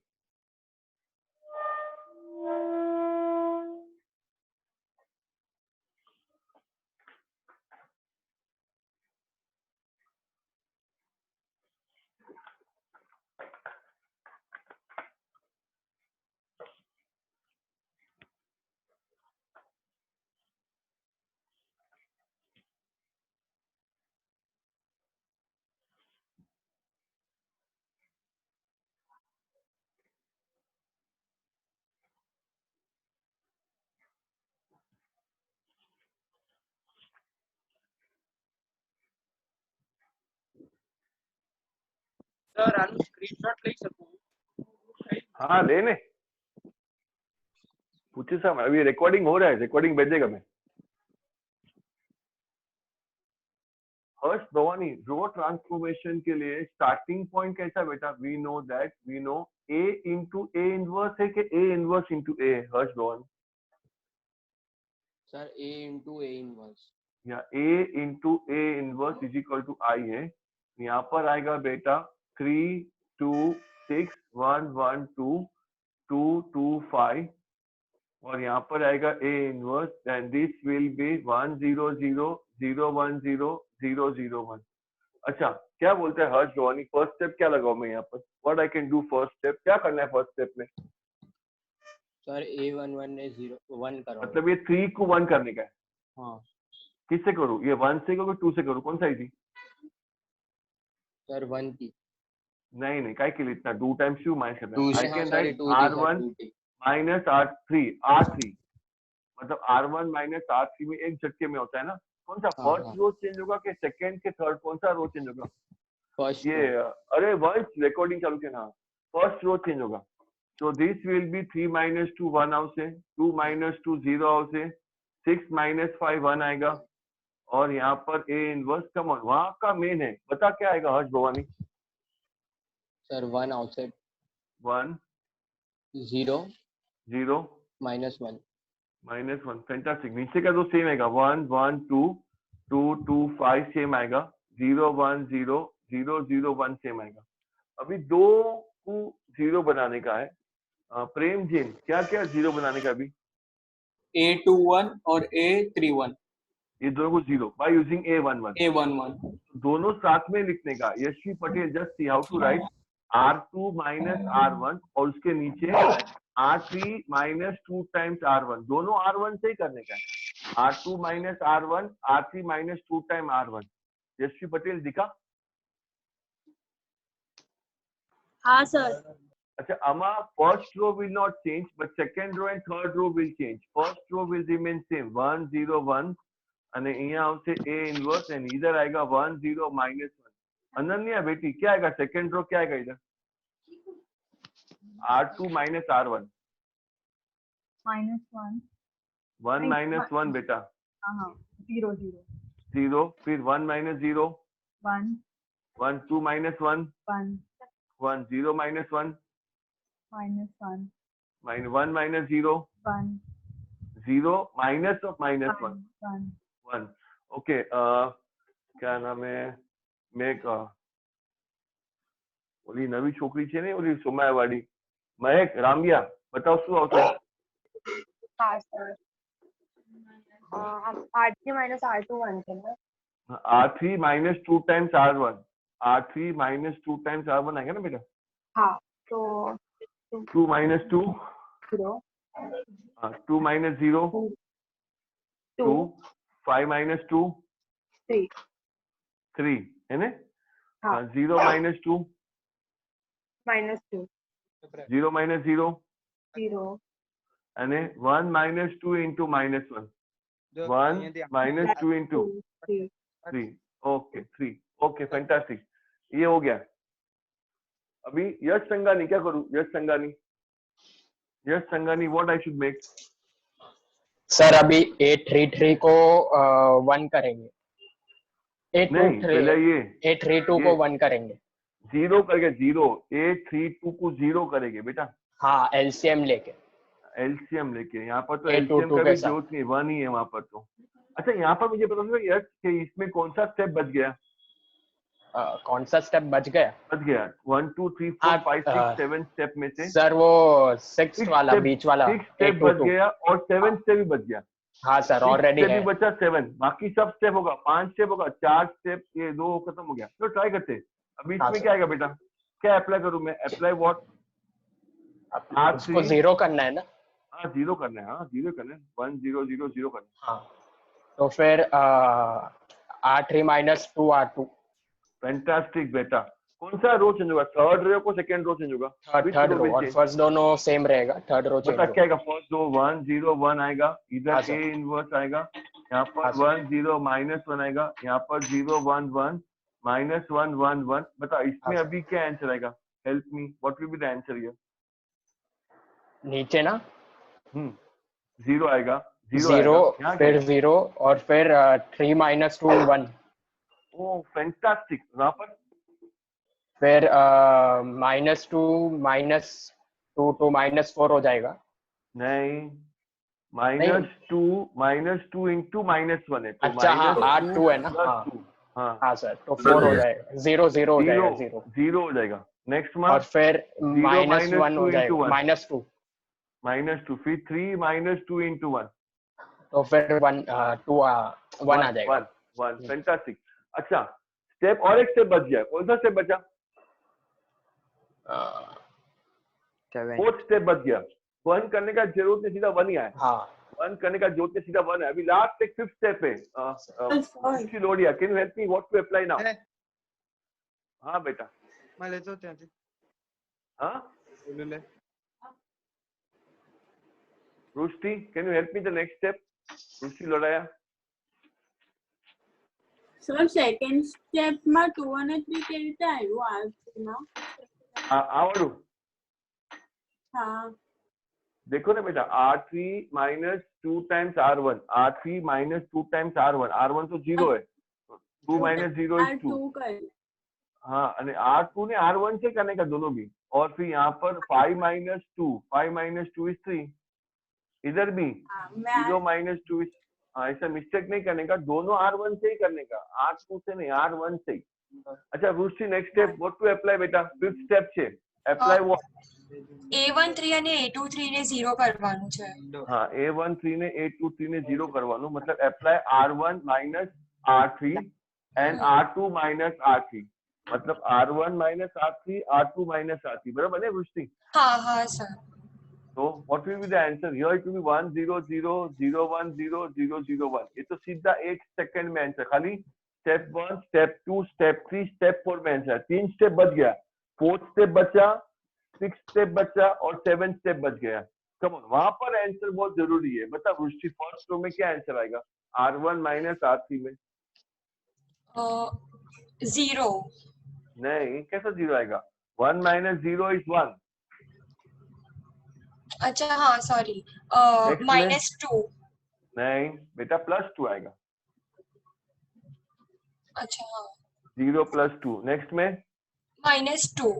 સર આનું સ્ક્રીનશોટ લઈ શકું? हाँ ले पूछे साहब अभी रिकॉर्डिंग हो रहा है, रिकॉर्डिंग भेजेगा मैं। हर्ष भवानी रो ट्रांसफॉर्मेशन के लिए स्टार्टिंग पॉइंट कैसा बेटा? We know A into A inverse है कि A inverse into A? Harsh Bhavani sir A into A inverse या A into A inverse is equal to I है। यहाँ पर आएगा बेटा 3 2 6 1 1 2 2 2 5 और यहाँ पर आएगा A inverse and this will be 1 0 0 0 1 0 0 0 1। अच्छा क्या बोलते हैं हर्ष भवानी, फर्स्ट स्टेप क्या लगाऊं मैं यहाँ पर? What I can do first step? क्या करना है फर्स्ट स्टेप में? सर A11 ने 1 करो, मतलब ये 3 को 1 करने का है। हाँ किससे करूँ? ये 1 से करूँ 2 से करूँ? कौन सा इजी? सर 1 की नहीं काय के लिए इतना 2 टाइम्स क्यों माइनस करना है? 2 से आई कैन हाँ right sorry 2 R1 minus R3 मतलब R1 माइनस R3 में एक झटके में होता है ना। कौन सा फर्स्ट रो चेंज होगा कि सेकंड के थर्ड? कौन सा रो चेंज होगा? फर्स्ट ये अरे वंस रिकॉर्डिंग चालू किया ना, फर्स्ट रो चेंज होगा। So this will be 3 minus 2 1 out से, 2 minus 2 0 out से, 6 minus 5 1 आएगा और यहाँ पर A इनवर्स कम ऑन वहाँ का मेन है। बता क्या आएगा Harsh Bhavani? Sir 1 outside 1 0 0 -1 fantastic. नीचे का तो सेम आएगा 1 1 2 2 2 5 सेम आएगा, 0 1 0 0 0 1 सेम आएगा। अभी 2 को 0 बनाने का है। प्रेम जैन क्या क्या 0 बनाने का? अभी A21 और A31 ये दोनों को 0 बाय यूजिंग A11 दोनों साथ में लिखने का। Yashvi Patel just see how to write R2 minus R1 और उसके नीचे R3 माइनस 2 टाइम्स R1, दोनों R1 से ही करने का है। R2 minus R1 R3 minus 2 time R1। Yashvi Patel दिखा? हाँ सर। अच्छा अमा first row will not change but second row and third row will change. First row will remain same 1 0 1 અને અહીંયા આવશે A inverse and इधर आएगा 1 0 minus 1। अनन्या बेटी क्या आएगा? सेकंड रो क्या आएगा इधर? R2 minus R1 -1 1 minus 1 बेटा हाँ 0 0 0 फिर 1 minus 0 1 1 2 minus 1 1 1 0 minus 1 -1 1 minus 0 1 0 minus of minus 1 1 1 okay क्या नाम है? મેક ઓલી નવી છોકરી છે ને ઓલી સોમાયાવાડી મહેક રામિયા બતાવ શું આવશે? हाँ सर R3 minus R2 1 છે ને? R3 minus 2 times R1 R3 minus 2 times R1 आएगा ना बेटा? हाँ तो 2 minus 2 0 2 minus 0 2 5 minus 2 3 है ना? 0 minus 2 -2 0 minus 0 0 અને 1 minus 2 into minus 1 1 minus 2 into 3 okay 3 okay fantastic. ये हो गया। अभी यश संगानी क्या करूं? Yash Sangani what I should make? Sir अभी A33 को 1 करेंगे, A32 को 1 करेंगे, 0 करके 0 A32 को 0 करेंगे बेटा। हाँ एलसीएम लेके यहाँ पर तो एलसीएम का भी जरूरत नहीं, 1 ही है वहां पर तो। अच्छा यहाँ पर मुझे पता नहीं यश कि इसमें कौन सा स्टेप बच गया? कौन सा स्टेप बच गया? 1 2 3 4 5 6 7 स्टेप में से सर वो 6 वाला बीच वाला 6 स्टेप बच गया और 7 स्टेप भी बच गया। हाँ सर ऑलरेडी है। बचा 7, बाकी सब स्टेप होगा 5 स्टेप होगा, 4 स्टेप, ये 2 खत्म हो गया। तो ट्राई करते हैं। अभी इसमें क्या आएगा बेटा? क्या अप्लाई करूं मैं? Apply what? उसको 0 करना है ना? हाँ 0 करना है, हाँ 0 करना है, 1 0 0 0 करना है। हाँ तो फिर R3 minus 2R2। फैंटास्टिक बेटा। कौन सा रो चेंज होगा? थर्ड रो को सेकंड रो चेंज होगा? थर्ड रो और फर्स्ट दोनों सेम रहेगा, थर्ड रो चेंज होगा। क्या आएगा? फर्स्ट रो 1 0 1 आएगा, इधर A इनवर्स आएगा, यहाँ पर 1 0 -1 आएगा, यहाँ पर 0 1 1 -1 1 1। बता इसमें अभी क्या आंसर आएगा? Help me, what will be the answer here? नीचे ना 0 आएगा, 0 फिर 0 और फिर 3 minus 2 1। Oh fantastic. यहाँ पर फिर -2 -2 to -4 हो जाएगा। नहीं, -2 into -1 है। तो अच्छा हाँ R2 है ना? हाँ सर तो 4 हो जाएगा, 0 0 हो जाएगा, 0 हो जाएगा। नेक्स्ट में और फिर -1 हो जाएगा, -2 फिर 3 -2 into 1 तो फिर 1 आ जाएगा। 1 फैंटास्टिक। अच्छा स्टेप और एक स्टेप बच गया। कौन सा स्टेप बचा? 4th स्टेप बच गया। 1 करने का जरूरत नहीं, सीधा 1 ही आया। हाँ 1 करने का जरूरत नहीं, सीधा 1 है। अभी लास्ट एक 5th स्टेप है। Lodiya can you help me what to apply now? हाँ बेटा मैं लेता हूं त्याची। हाँ बोलू ले। Rushti can you help me the next step? Rushti Lodaya. Sir second સ્ટેપમાં 2 અને 3 કેવી રીતે આવ્યું R3 આવડું? હા देखो ना बेटा R3 minus 2 times R1, R3 minus 2 times R1, R1 तो 0 है, 2 minus 0 is 2। हाँ અને R2 ने R1 से करने का दोनों भी, और फिर यहाँ पर 5 minus 2 is 3, इधर भी 0 minus 2 is, हाँ ऐसा मिस्टेक नहीं करने का, दोनों R1 से ही करने का, R2 से नहीं, R1 से ही। अच्छा Ruchi next step what to apply बेटा? 5th स्टेप છે એપ્લાય વોટ? A13 અને A23 ને 0 કરવાનું છે। હા A13 ને A23 ને 0 કરવાનું, मतलब apply R1 minus R3 and R2 minus R3, मतलब R1 minus R3 R2 minus R3, बराबर है रुचि? हाँ हाँ sir. So what will be the answer? Here it will be 1 0 0 0 1 0 0 0 1। ये तो सीधा 1 सेकंड में आंसर, खाली स्टेप 1 स्टेप 2 स्टेप 3 स्टेप 4 में आंसर। 3 स्टेप बच गया, 4th स्टेप बचा, 6th स्टेप बचा और 7th स्टेप बच गया। कम ऑन, वहां पर आंसर बहुत जरूरी है। बता रुचि फर्स्ट रो में क्या आंसर आएगा? R1 minus R3 में 0 नहीं, कैसा 0 आएगा? 1 minus 0 is 1। अच्छा हाँ सॉरी -2 नहीं बेटा +2 आएगा। अच्छा हाँ 0 + 2। नेक्स्ट में -2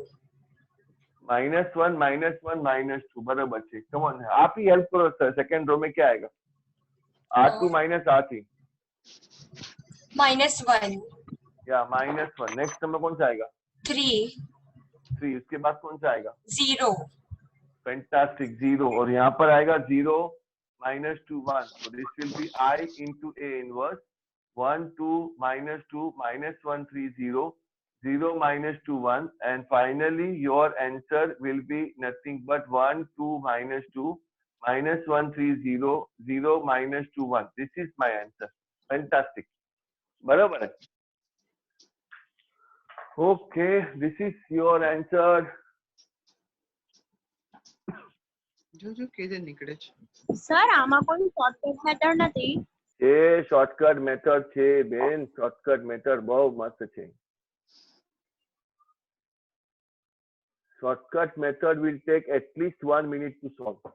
-1 -1 -2 बराबर है। कम ऑन आप ही हेल्प करो सर, सेकंड रो में क्या आएगा? R2 minus R3 -1 या -1। नेक्स्ट नंबर कौन सा आएगा? 3। उसके बाद कौन सा आएगा? 0। फैंटास्टिक 0, और यहाँ पर आएगा 0 -2 1, so this will be I into A inverse 1 2 -2 -1 3 0 0 -2 1, and finally your answer will be nothing but 1 2 -2 -1 3 0 0 -2 1। This is my answer। Fantastic, बराबर है। Okay, this is your answer। जो કેજે નીકળે છે સર આમાં કોઈ શોર્ટકટ મેથડ નથી? એ શોર્ટકટ મેથડ છે બેન, શોર્ટકટ મેથડ બહુ મસ્ત છે। Shortcut method will take at least 1 minute to solve.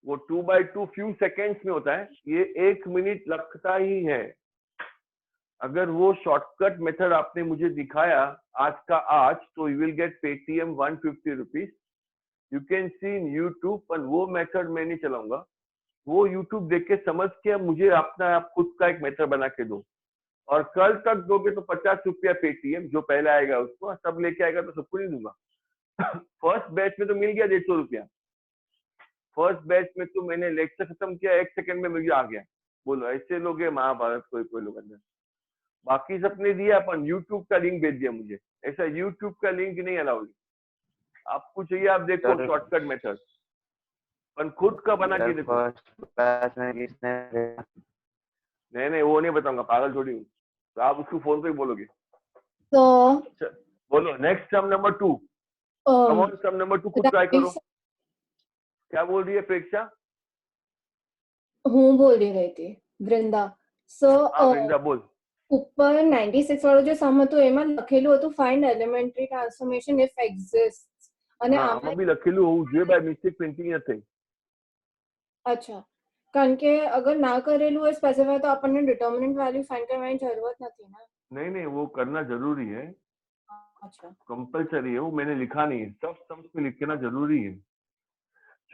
वो 2/2 फ्यू सेकेंड्स में होता है, ये 1 मिनट लगता ही है। अगर वो शॉर्टकट मेथड आपने मुझे दिखाया आज का आज, तो you will get Paytm 150 rupees. You can see in YouTube, पर वो मेथड मैं नहीं चलाऊंगा। वो यूट्यूब देख के समझ के मुझे अपना आप खुद का एक मेथड बना के दो, और कल तक दोगे तो 50 रुपया पेटीएम, जो पहले आएगा उसको, सब लेके आएगा तो सबको नहीं दूंगा। फर्स्ट बैच में तो मिल गया 150 रुपया, फर्स्ट बैच में तो मैंने लेक्चर खत्म किया 1 सेकंड में मुझे आ गया। बोलो ऐसे लोग हैं महाभारत, कोई कोई लोग अंदर। बाकी सबने दिया, अपन यूट्यूब का लिंक भेज दिया मुझे, ऐसा यूट्यूब का लिंक नहीं अलाउड। आपको चाहिए आप देखो शॉर्टकट मेथड, पर खुद का बना के देखो। नहीं वो नहीं बताऊंगा, पागल थोड़ी हूँ, तो आप उसको फोन पे ही बोलोगे। तो बोलो next sum number 2, come on sum number 2 खुद ट्राई करो। क्या बोल रही है प्रेक्षा? हूँ बोल रही थी वृंदा। वृंदा बोल। ઉપર 96 વાળો જે સમ હતો એમાં લખેલું હતું find elementary transformation if exist, અને આમાં બી લખેલું હોવું જોઈએ, બાય મિસ્ટેક પ્રિન્ટિંગ નથી। અચ્છા, કારણ કે અગર ના કરેલું હોય સ્પેસિફાઈ તો આપણને ડિટર્મિનન્ટ વેલ્યુ ફાઇન્ડ કરવાની જરૂરત નથી ना। नहीं वो करना जरूरी है। अच्छा, कंपलसरी है, वो मैंने लिखा नहीं है, सब सम्स में लिखना जरूरी है।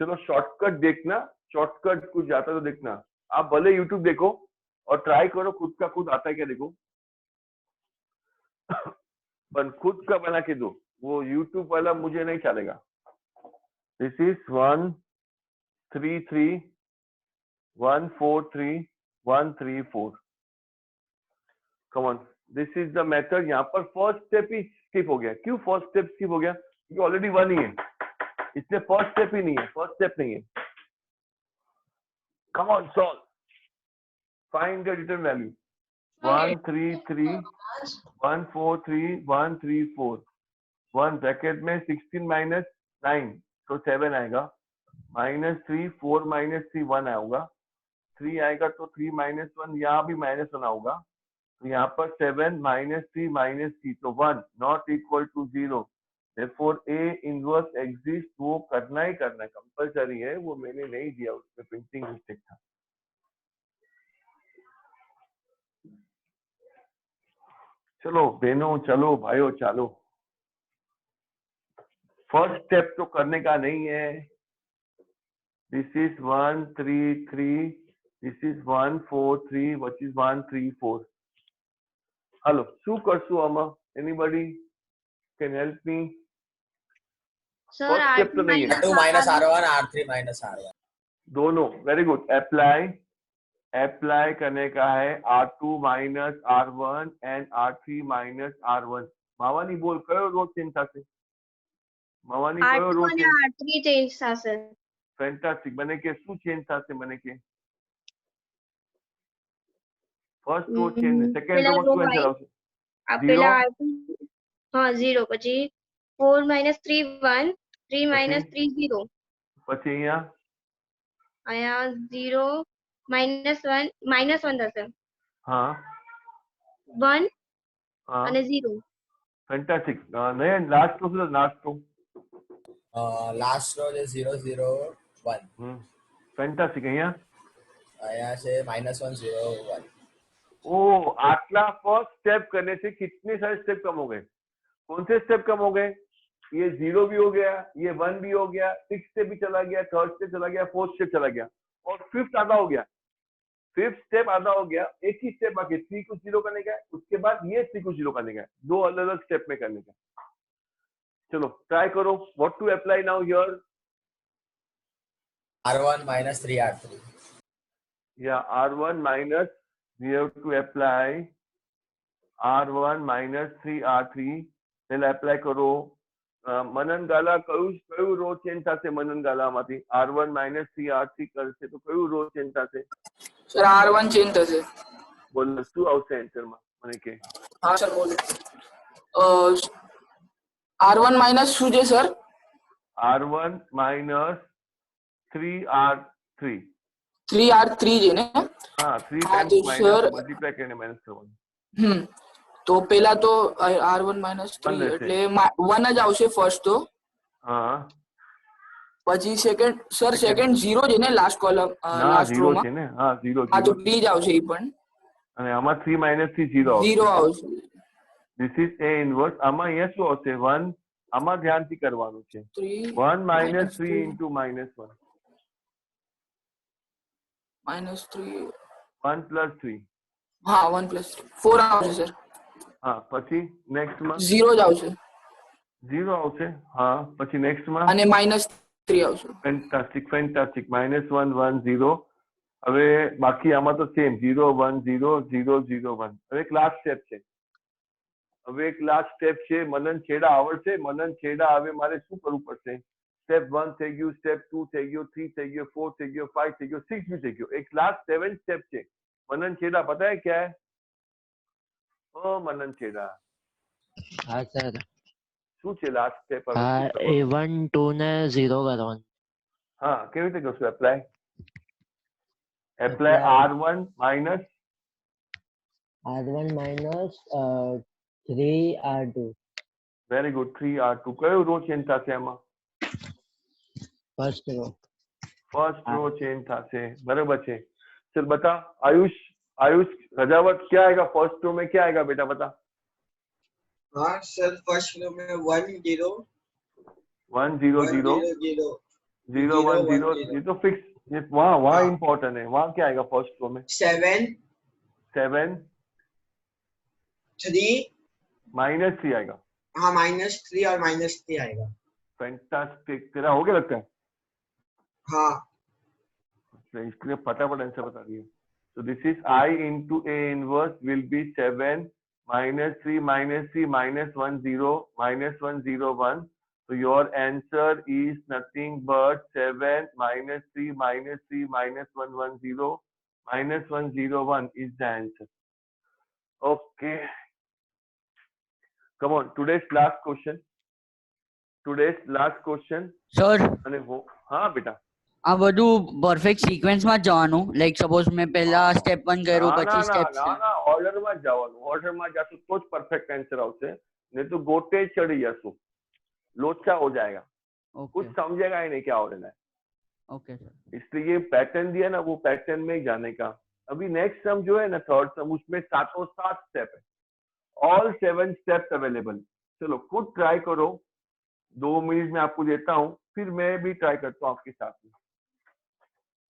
चलो शॉर्टकट देखना, शॉर्टकट कुछ जाता तो देखना। आप भले यूट्यूब देखो और ट्राई करो, खुद का खुद आता है क्या देखो। पर खुद का बना के दो, वो यूट्यूब वाला मुझे नहीं चलेगा। This is 1 3 3 1 4 3 1 3 4। Come on, this is the method. यहाँ पर फर्स्ट स्टेप ही स्किप हो गया। क्यों फर्स्ट स्टेप स्किप हो गया? क्योंकि ऑलरेडी 1 ही है, इसलिए फर्स्ट स्टेप ही नहीं है, फर्स्ट स्टेप नहीं है। Come on solve, find the return value. 1 3 3 1 4 3 1 3 4, 1 bracket में 16 माइनस 9 तो 7 आएगा, -3 4 -3 1 आएगा, 3 आएगा तो 3 -1, यहाँ भी -1 आऊंगा, तो यहाँ पर 7 -3 -3 तो 1 not equal to 0। therefore A inverse exist, वो करना ही करना है, कंपलसरी है। वो मैंने नहीं दिया, उसमें प्रिंटिंग मिस्टेक था। चलो बहनों, चलो भाइयों, चलो फर्स्ट स्टेप तो करने का नहीं है। This is 1 3 3, this is 1 4 3, which is 1 3 4। Hello, શું કરશું આમાં? Anybody can help me? Sir step तो नहीं है, R2 minus R1 R3 minus R1 दोनों। वेरी गुड, अप्लाई करने का है R2 minus R1 and R3 minus R1। માવાની બોલ, કયો રો ચેન્જ થશે? માવાની કયો રો R2 ચેન્જ? અને R3 ચેન્જ થશે। ફેન્ટાસ્ટિક। મને કે શું ચેન્જ થશે? મને કે first row change, second row શું આન્સર આવશે? આ પેલા R2 હા 0, પછી 4 - 3 1, 3 - 3 0, પછી અહીંયા 0 -1 થશે, હા 1 હા અને 0। ફેન્ટાસ્ટિક। નહીં, લાસ્ટ રો શું? Last row last row is 0 0 1 fantastic. અહીંયા से -1 0 1। ओ, आटला फर्स्ट स्टेप करने से कितने सारे स्टेप कम हो गए? कौन से स्टेप कम हो गए? ये 0 भी हो गया, ये 1 भी हो गया, 6 स्टेप भी चला गया, थर्ड स्टेप चला गया, फोर्थ स्टेप चला गया, और फिफ्थ आधा हो गया। फिफ्थ स्टेप आधा हो गया, एक ही स्टेप बाकी 3 को 0 करने का, उसके बाद ये 3 को 0 करने का, दो अलग अलग स्टेप में करने का। चलो ट्राई करो। What to apply now here? R1 minus 3 R3। Yeah, R1 minus, we have to apply R1 minus 3 R3। पहले apply करो। मनन गाला કયું રો ચેન્જ થશે? मनन ગાલામાંથી R1 minus 3 R3 કરશે તો કયું રો ચેન્જ થશે? સર R1 ચેન્જ થશે। બોલો શું આવશે આન્સરમાં? મને કે હા સર બોલો। R1 માઈનસ શું છે sir? R1 minus 3 R3। 3 R3 છે ને? હા, 3 હા times તો minus સર મલ્ટીપ્લાય કરીને માઈનસ કરવાનું। તો પેલા તો R1 minus 3 એટલે 1 જ આવશે ફર્સ્ટ તો। હા, પછી સેકન્ડ સર સેકન્ડ 0 છે ને લાસ્ટ કોલમ ના લાસ્ટ 0 રો માં? છે ને? હા 0 હા તો 3 જ આવશે ઈ પણ। અને આમાં 3 minus 3 0 આવશે। 0 આવશે। This is A inverse। આમાં અહીંયા શું આવશે? 1। આમાં ધ્યાનથી કરવાનું છે। 1 minus 3 into -1, -3 1 plus 3 હા 1 + 4 આવશે સર. હા પછી નેક્સ્ટ માં 0 જ આવશે. 0 આવશે. હા પછી નેક્સ્ટ માં અને -3 આવશે. Fantastic fantastic -1 1 0. હવે બાકી આમાં તો સેમ 0 1 0 0 0 1. હવે એક લાસ્ટ સ્ટેપ છે. મનન છેડા આવડશે. મનન છેડા હવે મારે શું કરવું પડશે? સ્ટેપ 1 થઈ ગયું, સ્ટેપ 2 થઈ ગયો, 3 થઈ ગયો, 4 થઈ ગયો, 5 થઈ ગયો, 6 भी થઈ ગયો. એક લાસ્ટ 7 स्टेप છે. मनन छेड़ा पता है क्या है? ओ मनन छेड़ा हाँ सर. શું છે લાસ્ટ સ્ટેપ? હવે हाँ A1 2 ને 0 કરવાનું. હા કેવી રીતે કરશું? Apply R1 minus 3R2. Very good. 3R2 કયો રો ચેન્જ થશે આમાં? First row. First row change થશે. बराबर છે. चल बता आयुष रजावत क्या आएगा फर्स्ट रो में? क्या आएगा बेटा बता? हाँ सर फर्स्ट रो में 1 0 1 0 0 0 1 0. ये तो फिक्स. ये वहाँ इम्पोर्टेंट है. वहाँ क्या आएगा फर्स्ट रो में? 7 3 -3 आएगा. हाँ -3 और -3 आएगा. फैंटास्टिक. तेरा हो गया लगता है. हाँ इसलिए फटाफट आंसर बता दिए. So this is I into A inverse will be 7 -3 -3 -1 0 -1 0 1. So your answer is nothing but 7 -3 -3 -1 1 0 -1 0 1 is the answer. Okay. Come on. Today's last question. Sir અને હા બેટા આ બધું પરફેક્ટ સિક્વન્સમાં જ જવાનું. લાઈક સપોઝ મેં પહેલા સ્ટેપ 1 કર્યું પછી સ્ટેપ ના ઓર્ડરમાં જ જવાનું. ઓર્ડરમાં જાશું તો જ પરફેક્ટ આન્સર આવશે. नहीं तो गोटे चढ़ी जासू. लोचा हो जाएगा. कुछ समझेगा ही नहीं क्या हो रहा है. Okay sir. इसलिए पैटर्न दिया ना, वो पैटर्न में ही जाने का. अभी नेक्स्ट सम जो है ना थर्ड सम, उसमें 7 स्टेप है. All 7 steps available. चलो खुद ट्राई करो. 2 मिनट में आपको देता हूँ, फिर मैं भी ट्राई करता हूँ आपके साथ में.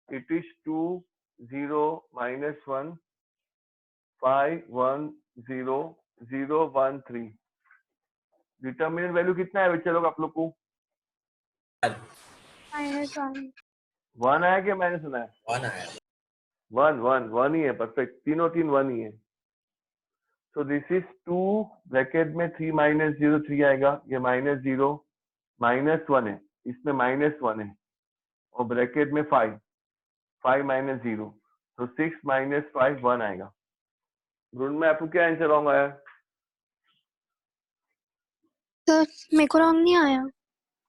It is 2 0 -1 5 1 0 0 1 3. डिटर्मिनेंट वैल्यू कितना है बच्चे लोग आप लोग को? -1 आया कि -1 आया? 1 आया. 1 ही है. परफेक्ट. तीनों 1 ही है. So this is 2 ब्रैकेट में 3 -0 3 आएगा. ये -0 -1 है. इसमें -1 है और ब्रैकेट में 5 -0. तो 6 -5 1 आएगा. ढूंढ में आपको क्या आंसर रॉन्ग आया? सर मेरे को रॉन्ग नहीं आया.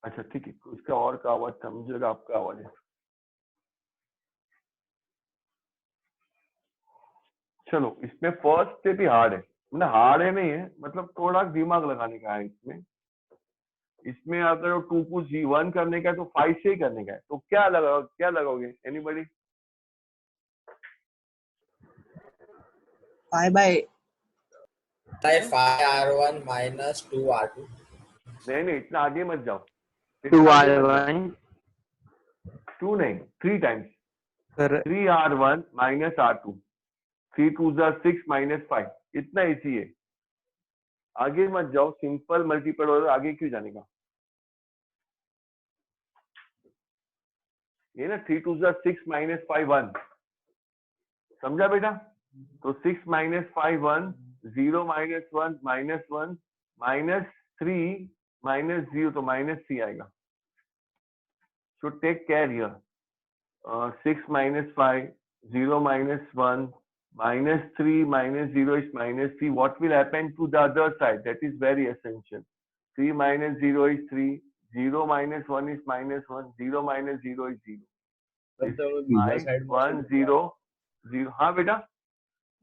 अच्छा ठीक है. उसका और का आवाज था, मुझे लगा आपका आवाज है. चलो इसमें फर्स्ट स्टेप ही हार्ड है. मतलब हार्ड है नहीं है, मतलब थोड़ा दिमाग लगाने का है इसमें. इसमें अगर 2 को 1 करने का है तो 5 से ही करने का है. तो क्या लगाओगे? एनीबॉडी? 5R1 -2R2. नहीं इतना आगे मत जाओ. 2R1 2 नहीं 3 टाइम्स. 3R1 -R2. 3 2 6 -5. इतना इजी है. आगे मत जाओ. सिंपल मल्टीपल और आगे क्यों जाने का? ये ना 3 2 6 -5 1. समझा बेटा? तो 6 -5 1 0 -1 -1 -3 -0 तो -3 आएगा. So take care here. 6 -5 0 -1 -3 -0 is -3. What will happen to the other side? That is very essential. 3 -0 is 3. 0 -1 is -1. 0 -0 is 0. 1 0 0. हाँ बेटा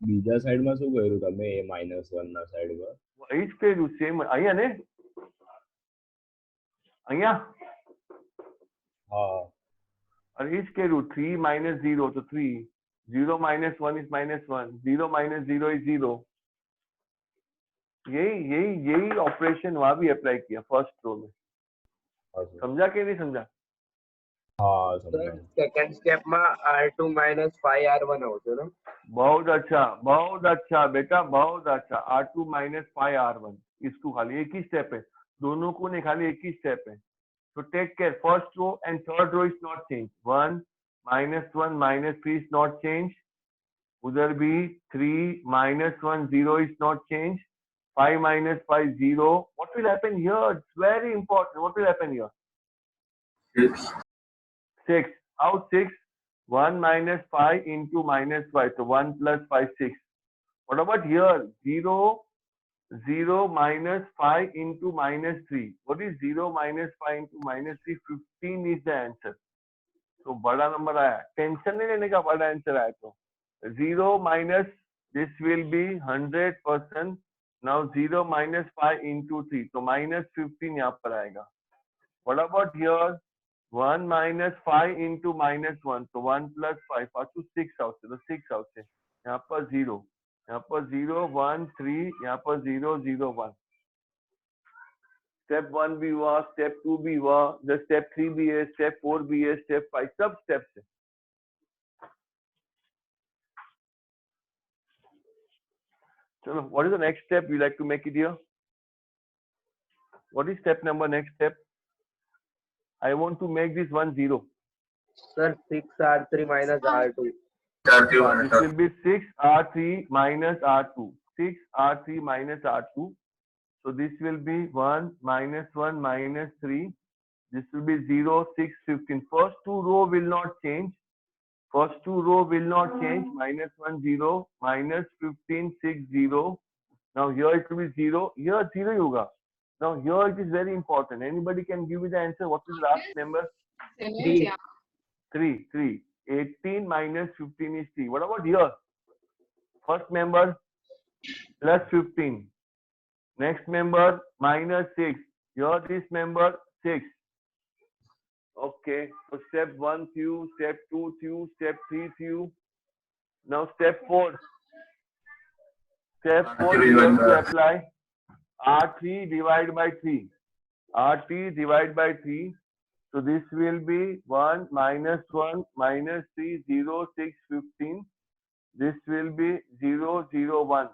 બીજા સાઈડમાં શું કર્યું તમે? એ -1 ના સાઈડ પર વહી જ કર્યું. સેમ અહીંયા ને અહીંયા. હા और इस કર્યું 3 -0 तो 3. 0 -1 is -1. 0 -0 is 0. यही ऑपरेशन वहां भी अप्लाई किया फर्स्ट रो में. समझा कि नहीं समझा? हाँ सर सेकंड स्टेप में R2 minus 5R1 આવશે ને? बहुत अच्छा बेटा, बहुत अच्छा। R2 minus 5R1 इसको खाली एक ही स्टेप है, दोनों को नहीं, खाली एक ही स्टेप है। So take care, first row and third row is not changed. 1 minus 1 minus 3 is not changed. उधर भी 3 minus 1 0 is not changed. 5 minus 5 0. What will happen here? It's very important. What will happen here? 6. How 6? 1 minus 5 into minus 5. So 1 plus 5 6. What about here? 0 0 minus 5 into minus 3. What is 0 minus 5 into minus 3? 15 is the answer. So बड़ा number आया, tension नहीं लेने का, बड़ा answer आया। तो 0 minus this will be 100%. Now 0 minus 5 into 3, so minus 15 यहाँ पर आएगा। What about here? 1 minus 5 into minus 1, so 1 plus 5, तो 6 આવશે, तो 6 આવશે। यहाँ पर 0, यहाँ पर 0 1 3, यहाँ पर 0 0 1। स्टेप 1 भी हुआ, स्टेप 2 भी हुआ, स्टेप 3 भी है, स्टेप 4 भी है, स्टेप 5, सब स्टेप्स है। चलो, what is the next step you like to make it here? What is step number, next step? I want to make this 1 0. Sir, 6R3 minus R2. This will be 6R3 minus R2. 6R3 minus R2. So this will be 1 minus 1 minus 3. This will be 0 6 15. First two row will not change. First two row will not change. Minus 1 0 minus 15 6 0. Now here it will be 0. Here 0 yoga. Now here it is very important. Anybody can give me the answer. What is the last number? 3. 3. 18 minus 15 is 3. What about here? First member plus 15. Next member minus 6. Here this member 6. Okay, so step 1 through, step 2 through, step 3 through. Now step 4. Step 4 we have to apply R3 divided by 3. R3 divided by 3. So this will be 1 minus 1 minus 3 0 6 15. This will be 0 0 1.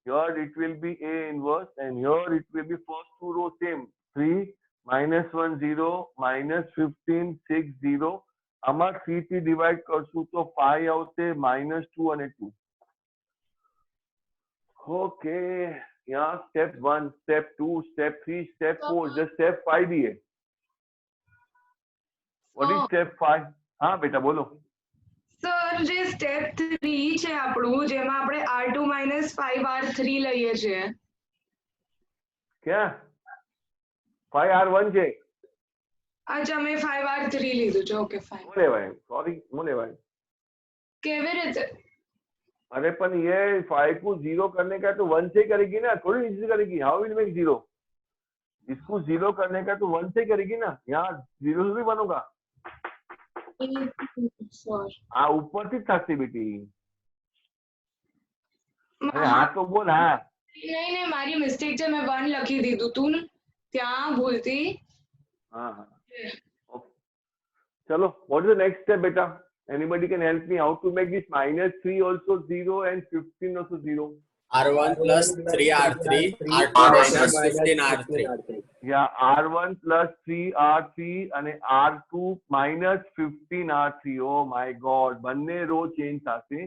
Here it will be A inverse, and here it will be first two rows same. 3 minus 1 0 minus 15 6 0. આમાં 3 થી divide કરશું તો 5 આવશે, -2 અને 2. Okay, यहाँ step 1, step 2, step 3, step 4, just step 5 भी है। What is step 5? हाँ बेटा बोलो। સર, જે સ્ટેપ 3 છે આપણું, જેમાં આપણે R2 minus 5R3 લઈએ છીએ। क्या 5R1 છે? અચ્છા, મેં 5R3 લીધું છે। Okay fine. મોલે ભાઈ, સોરી મોલે ભાઈ। કેવી રીતે? अरे पर ये 5 को 0 करने का तो 1 से करेगी ना, थोड़ी इजी करेगी। How will make 0? इसको 0 करने का तो 1 से करेगी ना, यहाँ 0 से भी बनोगा। हाँ ऊपर થી થશે બેટી। અરે હા તો બોલ। હા નહીં મારી મિસ્ટેક છે, મેં 1 લખી દીધું તું ને ત્યાં ભૂલથી। हाँ चलो, what is the next step बेटा? Anybody can help me how to make this -3 also 0 and 15 also 0? R1 plus 3R3, R2 minus 15R3. Yeah, R1 plus 3R3 and R2 minus 15R3. Oh my God, બંને row change થશે।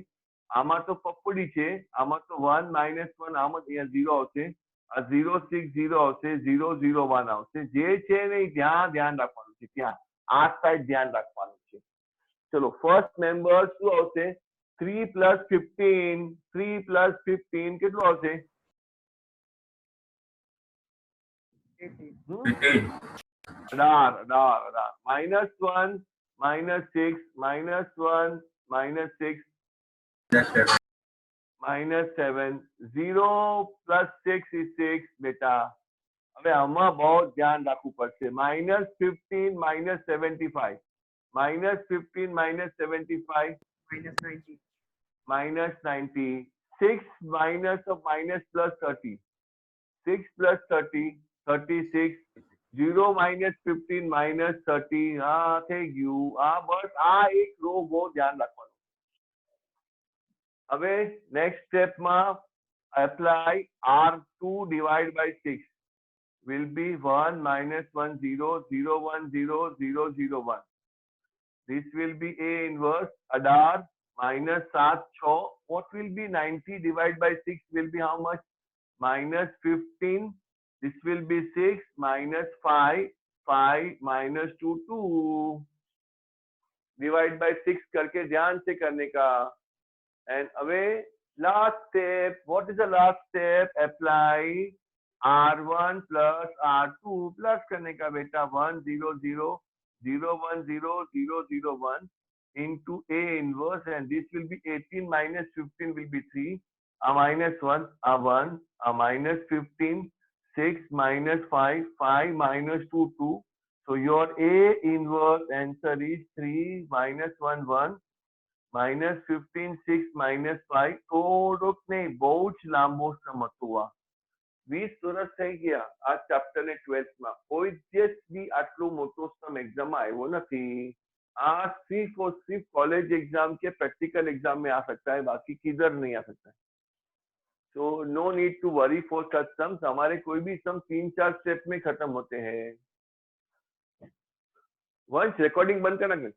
આમાં તો પપ્પડી છે, આમાં તો 1 -1, આમાં અહીંયા 0 આવશે, આ 0 6 0 આવશે, 0 0 1 આવશે। જે છે ને ત્યાં ધ્યાન રાખવાનું છે, ત્યાં આ સાઈડ ધ્યાન રાખવાનું છે। चलो फर्स्ट मेंबर શું આવશે? 3 plus 15, 3 plus 15 કેટલું આવશે? 18. -1 -6 -1 -6 -7 0 plus 6 is 6 બેટા। હવે આમાં બહુ ધ્યાન રાખવું પડશે। -15 -75, -15 -75 -90, -90, 6 minus of minus plus 30, 6 plus 30, 36, 0 minus 15 minus 30 થઈ ગયું બસ એક રો બહુ ધ્યાન રાખવાનું. હવે નેક્સ્ટ સ્ટેપમાં apply R2 divided by 6 will be 1 minus 1 0 0 1 0 0 0 1. This will be A inverse Adar minus 7 6. What will be 90 divided by 6 will be how much? Minus 15. This will be 6 minus 5 5 minus 2 2. Divide by 6 करके ध्यान से करने का. And away last step. What is the last step? Apply R1 plus R2 plus करने का बेटा 1 0 0 0 1 0 0 0 1 into A inverse, and this will be 18 minus 15 will be 3. Minus 1 1 minus 15 6 minus 5 5 minus 2 2. So your A inverse answer is 3 minus 1 1 minus 15 6 minus 5. થોડોક નહીં બહુ જ લાંબો સમ હતો. 20 વર્ષ થઈ ગયા આ ચેપ્ટર ને 12th માં. કોઈ દિવસ બી આટલો મોટો સમ એક્ઝામ માં આવ્યો નથી. આ सिर्फ और सिर्फ कॉलेज एग्जाम के प्रैक्टिकल एग्जाम में आ सकता है, बाकी किधर नहीं आ सकता है. So no need to worry for such sums. हमारे कोई भी सम 3-4 स्टेप में खत्म होते हैं. वंश रिकॉर्डिंग बंद करना.